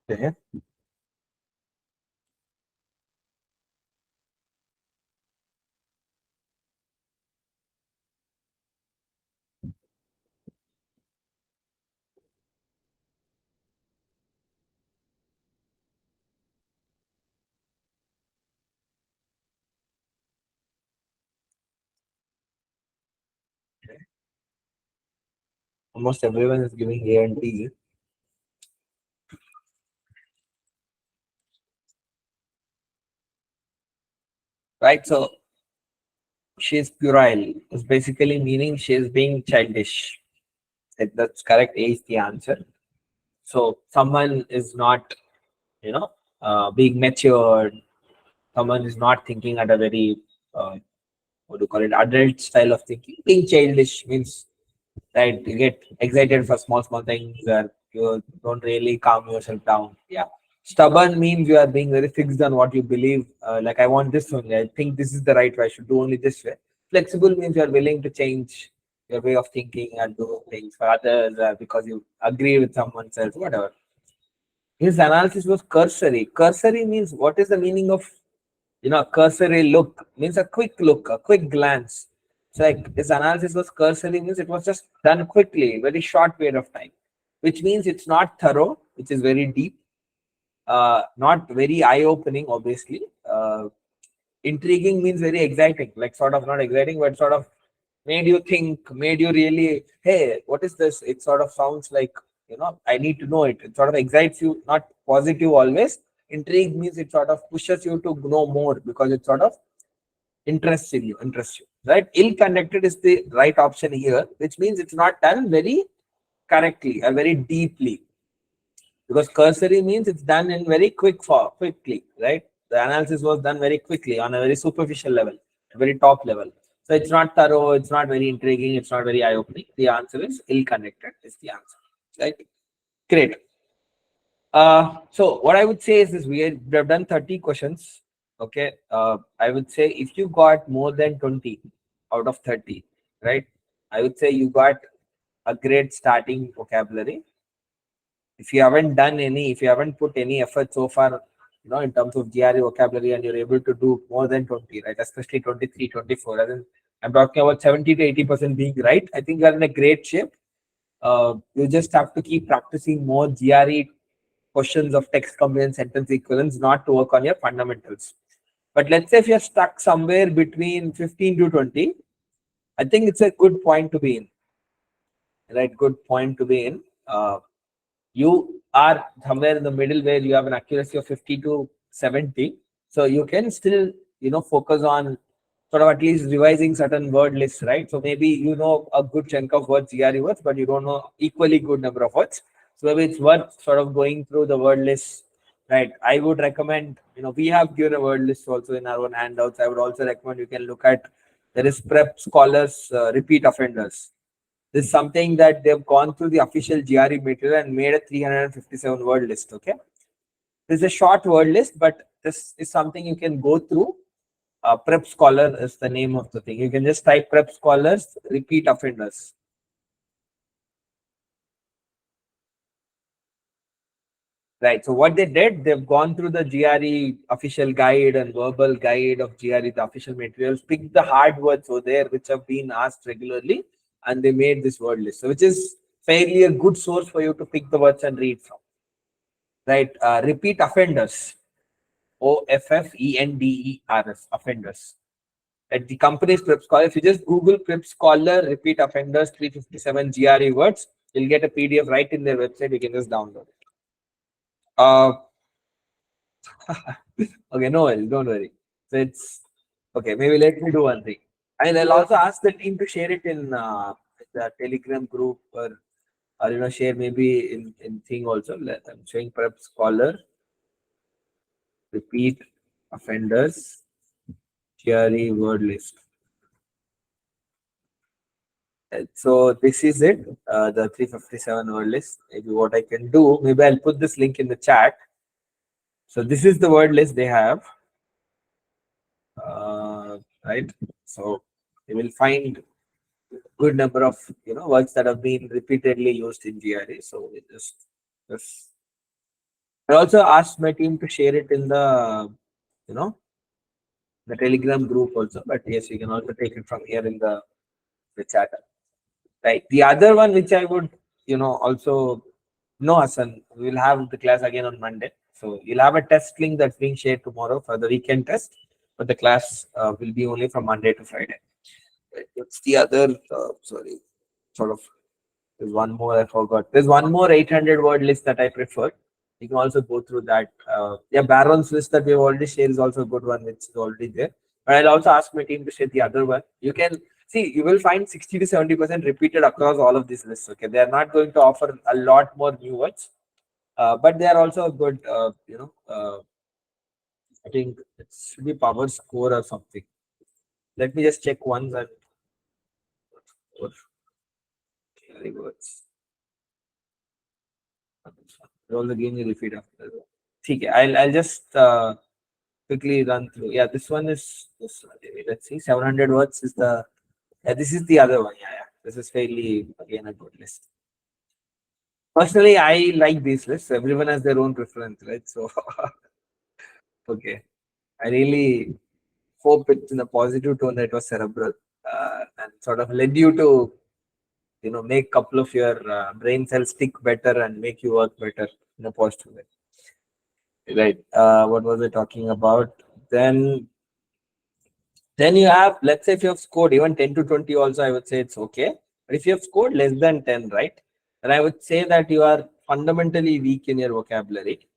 Okay. Almost everyone is giving A and T. Right. So she is puerile. Is basically meaning she is being childish. That's correct. A is the answer. So someone is not, being matured. Someone is not thinking at a very what do you call it, adult style of thinking. Being childish means, right, you get excited for small things, or you don't really calm yourself down. Yeah. Stubborn means you are being very fixed on what you believe. Like, I want this only. I think this is the right way. I should do only this way. Flexible means you are willing to change your way of thinking and do things for others, because you agree with someone else, whatever. His analysis was cursory. Cursory means, what is the meaning of, cursory look? Means a quick look, a quick glance. So like, his analysis was cursory means it was just done quickly, very short period of time, which means it's not thorough, which is very deep, not very eye-opening, obviously. Intriguing means very exciting, like sort of not exciting, but sort of made you think, made you really, hey, what is this? It sort of sounds like, I need to know it. It sort of excites you, not positive always. Intrigue means it sort of pushes you to know more because it sort of interests you, right? Ill conducted is the right option here, which means it's not done very correctly or very deeply, because cursory means it's done in very quickly, right? The analysis was done very quickly on a very superficial level, a very top level. So it's not thorough, it's not very intriguing, it's not very eye-opening. The answer is ill-connected is the answer, right? Great. So what I would say is this: we have done 30 questions. Okay. I would say if you got more than 20 out of 30, right? I would say you got a great starting vocabulary. If you haven't done any, if you haven't put any effort so far, in terms of GRE vocabulary, and you're able to do more than 20, right? Especially 23, 24. As in, I'm talking about 70 to 80% being right. I think you're in a great shape. You just have to keep practicing more GRE questions of text comprehension, sentence equivalence, not to work on your fundamentals. But let's say if you're stuck somewhere between 15 to 20, I think it's a good point to be in. Right? Good point to be in. You are somewhere in the middle where you have an accuracy of 50 to 70. So you can still, focus on sort of at least revising certain word lists, right? So maybe you know a good chunk of words, GRE words, but you don't know equally good number of words. So maybe it's worth sort of going through the word list, right? I would recommend, we have given a word list also in our own handouts. I would also recommend you can look at, there is Prep Scholars Repeat Offenders. This is something that they've gone through the official GRE material and made a 357 word list. Okay. This is a short word list, but this is something you can go through. Prep Scholar is the name of the thing. You can just type Prep Scholars, repeat offenders. Right. So what they did, they've gone through the GRE official guide and verbal guide of GRE, the official materials, picked the hard words over there, which have been asked regularly, and they made this word list. So which is fairly a good source for you to pick the words and read from. Right. Repeat offenders. OFFENDERS, offenders. At the company's Prep Scholar, if you just Google Prep Scholar repeat offenders 357 GRE words, you'll get a PDF right in their website. You can just download it. Okay, no worries, don't worry. So it's okay. Maybe let me do one thing. And I'll also ask the team to share it in the Telegram group or share maybe in thing also. I'm showing Prep Scholar repeat offenders GRE word list. So this is it, the 357 word list. Maybe what I can do, maybe I'll put this link in the chat. So this is the word list they have, right? So you will find good number of words that have been repeatedly used in GRE. So we just I also asked my team to share it in the you know the Telegram group also. But yes, you can also take it from here in the chat. Right. The other one which I would also no, Hassan, we'll have the class again on Monday. So you'll have a test link that's being shared tomorrow for the weekend test, but the class will be only from Monday to Friday. Right. What's the other? Sorry, sort of. There's one more I forgot. There's one more 800 word list that I prefer. You can also go through that. Yeah, Baron's list that we've already shared is also a good one, which is already there. But I'll also ask my team to share the other one. You can see, you will find 60 to 70% repeated across all of these lists. Okay, they are not going to offer a lot more new words, but they are also a good, I think it should be power score or something. Let me just check once and words. All the game you repeat after. Okay, I'll just quickly run through. Yeah, this one is this. Let's see, 700 words is the. Yeah, this is the other one. Yeah. This is fairly again a good list. Personally, I like these lists. Everyone has their own preference, right? So, okay, I really hope it's in a positive tone that it was cerebral and sort of led you to make a couple of your brain cells stick better and make you work better in a positive way. Right. What was I talking about? Then you have, let's say if you have scored even 10 to 20 also, I would say it's okay. But if you have scored less than 10, right, then I would say that you are fundamentally weak in your vocabulary.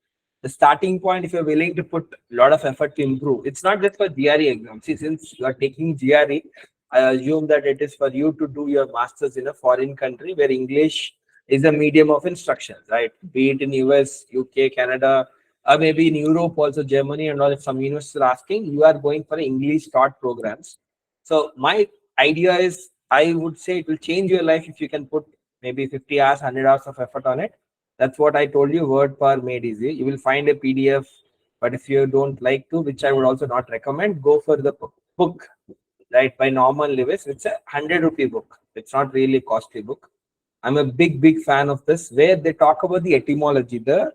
The starting point, if you're willing to put a lot of effort to improve, it's not just for GRE exam. See, since you are taking GRE, I assume that it is for you to do your master's in a foreign country where English is a medium of instruction, right? Be it in US, UK, Canada, or maybe in Europe, also Germany and all. If some universities are asking, you are going for English taught programs. So my idea is, I would say it will change your life if you can put maybe 50 hours, 100 hours of effort on it. That's what I told you. Word power made easy. You will find a PDF, but if you don't like to, which I would also not recommend, go for the book, right? By Norman Lewis. It's a 100 rupee book. It's not really a costly book. I'm a big fan of this, where they talk about the etymology, the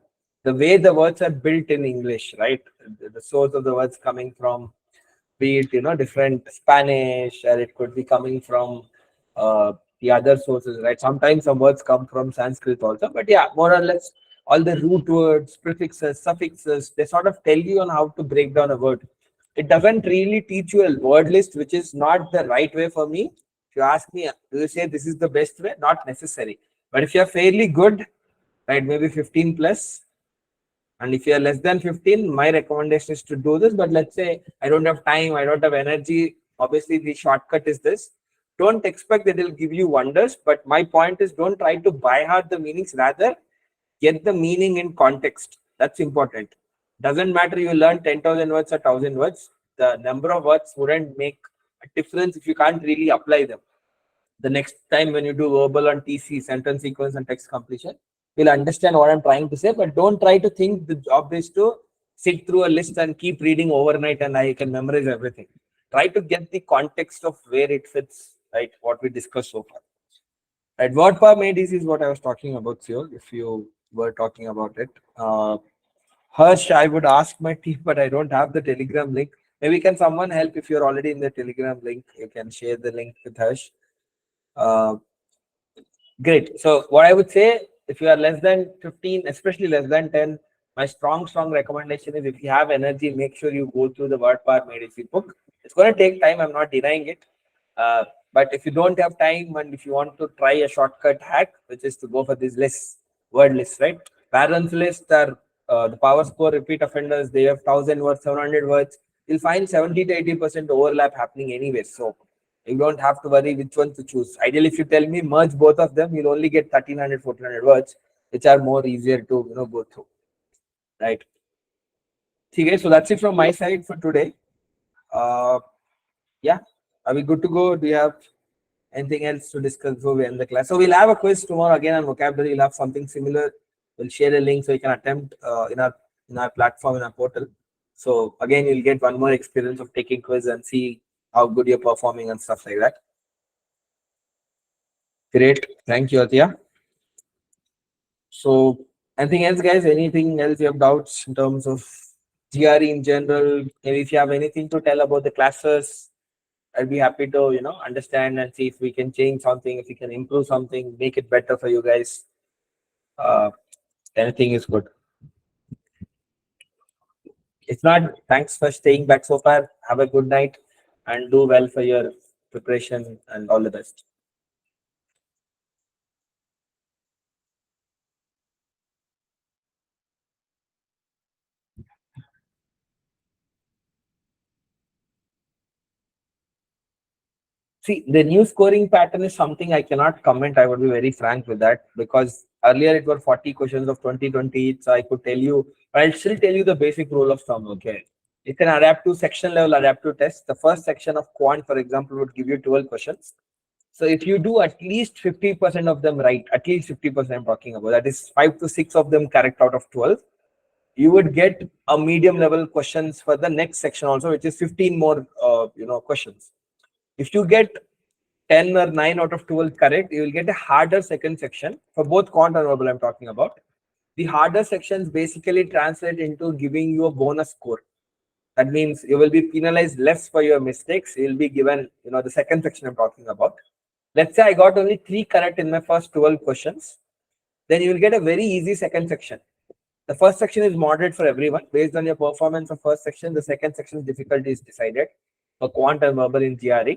way the words are built in English, right? The source of the words coming from, be it different Spanish, or it could be coming from the other sources, right? Sometimes some words come from Sanskrit also, but yeah, more or less all the root words, prefixes, suffixes, they sort of tell you on how to break down a word. It doesn't really teach you a word list, which is not the right way for me. If you ask me, do you say this is the best way? Not necessary. But if you're fairly good, right, maybe 15 plus, and if you're less than 15, my recommendation is to do this. But let's say I don't have time, I don't have energy. Obviously, the shortcut is this. Don't expect that it'll give you wonders. But my point is, don't try to buy hard the meanings. Rather, get the meaning in context. That's important. Doesn't matter you learn 10,000 words or 1,000 words. The number of words wouldn't make a difference if you can't really apply them. The next time when you do verbal on TC, sentence sequence and text completion, you'll understand what I'm trying to say, but don't try to think the job is to sit through a list and keep reading overnight and I can memorize everything. Try to get the context of where it fits, right? What we discussed so far. Right, word per made is what I was talking about, Sio, if you were talking about it. Harsh, I would ask my team, but I don't have the Telegram link. Maybe can someone help if you're already in the Telegram link? You can share the link with Harsh. Uh, Great. So what I would say, if you are less than 15, especially less than 10, my strong recommendation is if you have energy, make sure you go through the word power medicine book. It's going to take time. I'm not denying it. Uh, but if you don't have time and if you want to try a shortcut hack, which is to go for this list, word list, right? Parents list are the power score repeat offenders. They have 1,000 words, 700 words. You'll find 70 to 80% overlap happening anyway. So you don't have to worry which one to choose. Ideally, if you tell me merge both of them, you'll only get 1,300, 1,400 words, which are more easier to go through. Right. Okay, so that's it from my side for today. Yeah. Are we good to go? Do you have anything else to discuss before we end the class? So we'll have a quiz tomorrow again on vocabulary. We'll have something similar. We'll share a link so you can attempt in our platform, in our portal. So again, you'll get one more experience of taking quiz and see how good you're performing and stuff like that. Great. Thank you, Atya. So anything else, guys? Anything else you have doubts in terms of GRE in general? Maybe if you have anything to tell about the classes, I'd be happy to, understand and see if we can change something, if we can improve something, make it better for you guys. Uh, Anything is good. If not, thanks for staying back so far. Have a good night and do well for your preparation and all the best. See, the new scoring pattern is something I cannot comment. I would be very frank with that because earlier it were 40 questions of 2020 each. So I could tell you, but I'll still tell you the basic rule of thumb. Okay. You can adapt to section level adaptive test. The first section of quant, for example, would give you 12 questions. So if you do at least 50% of them right, at least 50% I'm talking about, that is 5 to 6 of them correct out of 12, you would get a medium level questions for the next section also, which is 15 more, questions. If you get 10 or 9 out of 12 correct, you will get a harder second section for both quant and verbal I'm talking about. The harder sections basically translate into giving you a bonus score. That means you will be penalized less for your mistakes. You will be given, the second section I'm talking about. Let's say I got only 3 correct in my first 12 questions. Then you will get a very easy second section. The first section is moderate for everyone. Based on your performance of first section, the second section's difficulty is decided for quant and verbal in GRE.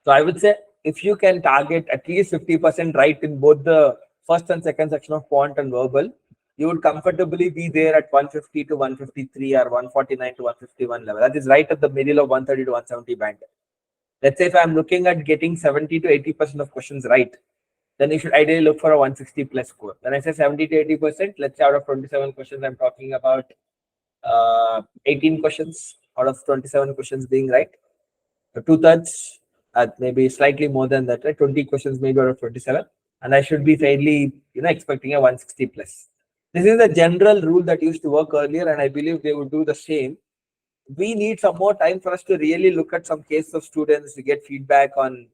So I would say if you can target at least 50% right in both the first and second section of quant and verbal, you would comfortably be there at 150 to 153 or 149 to 151 level. That is right at the middle of 130 to 170 band. Let's say if I'm looking at getting 70 to 80% of questions right, then you should ideally look for a 160 plus score. When I say 70 to 80%, let's say out of 27 questions, I'm talking about 18 questions out of 27 questions being right. So 2/3, maybe slightly more than that, right? 20 questions maybe out of 27. And I should be fairly, expecting a 160 plus. This is the general rule that used to work earlier, and I believe they would do the same. We need some more time for us to really look at some cases of students to get feedback on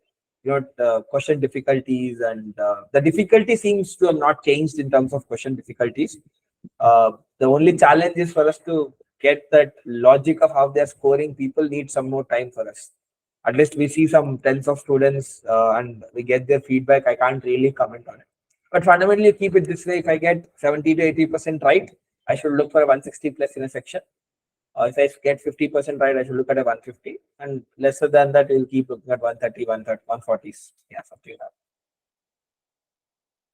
question difficulties, and the difficulty seems to have not changed in terms of question difficulties. The only challenge is for us to get that logic of how they're scoring. People need some more time for us. At least we see some tens of students and we get their feedback. I can't really comment on it, but fundamentally keep it this way. If I get 70 to 80% right, I should look for a 160 plus in a section. If I get 50% right, I should look at a 150, and lesser than that, you'll keep looking at 130, 130, 140s. Yeah, something like that.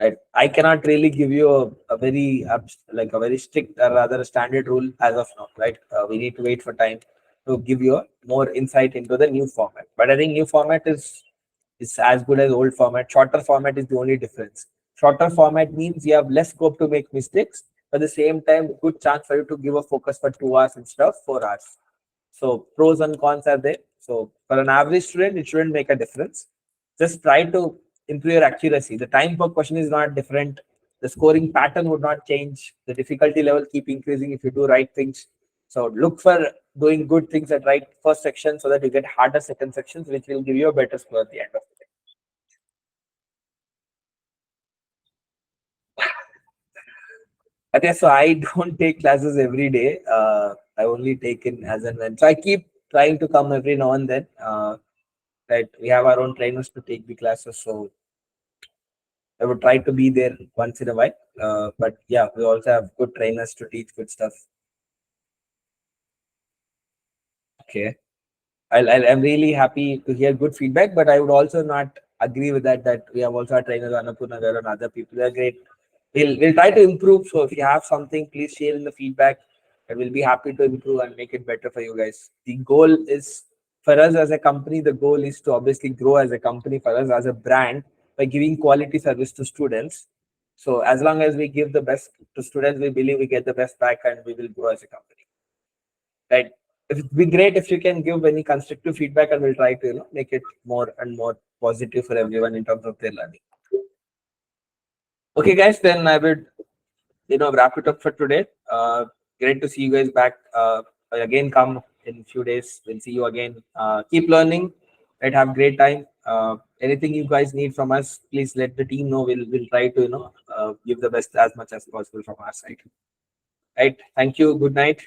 Right. I cannot really give you a very like a very strict or rather a standard rule as of now, right? We need to wait for time to give you a more insight into the new format. But I think new format is as good as old format. Shorter format is the only difference. Shorter format means you have less scope to make mistakes, but at the same time, good chance for you to give a focus for 2 hours instead of 4 hours. So pros and cons are there. So for an average student, it shouldn't make a difference. Just try to improve your accuracy. The time per question is not different. The scoring pattern would not change. The difficulty level keep increasing if you do right things. So look for doing good things at right first section so that you get harder second sections, which will give you a better score at the end of the day. Okay, so I don't take classes every day. I only take in as and when. So I keep trying to come every now and then. That we have our own trainers to take the classes, so I would try to be there once in a while. But yeah, we also have good trainers to teach good stuff. Okay. I'm really happy to hear good feedback, but I would also not agree with that. That we have also our trainers, Annapurna there and other people. They're great. We'll try to improve. So if you have something, please share in the feedback. And we'll be happy to improve and make it better for you guys. The goal is for us as a company. The goal is to obviously grow as a company for us as a brand by giving quality service to students. So as long as we give the best to students, we believe we get the best back, and we will grow as a company. Right? It'd be great if you can give any constructive feedback, and we'll try to make it more and more positive for everyone in terms of their learning. Okay, guys, then I would wrap it up for today. Great to see you guys back. Again, come in a few days. We'll see you again. Keep learning. Right, have a great time. Anything you guys need from us, please let the team know. We'll try to give the best as much as possible from our side. Right. Thank you. Good night.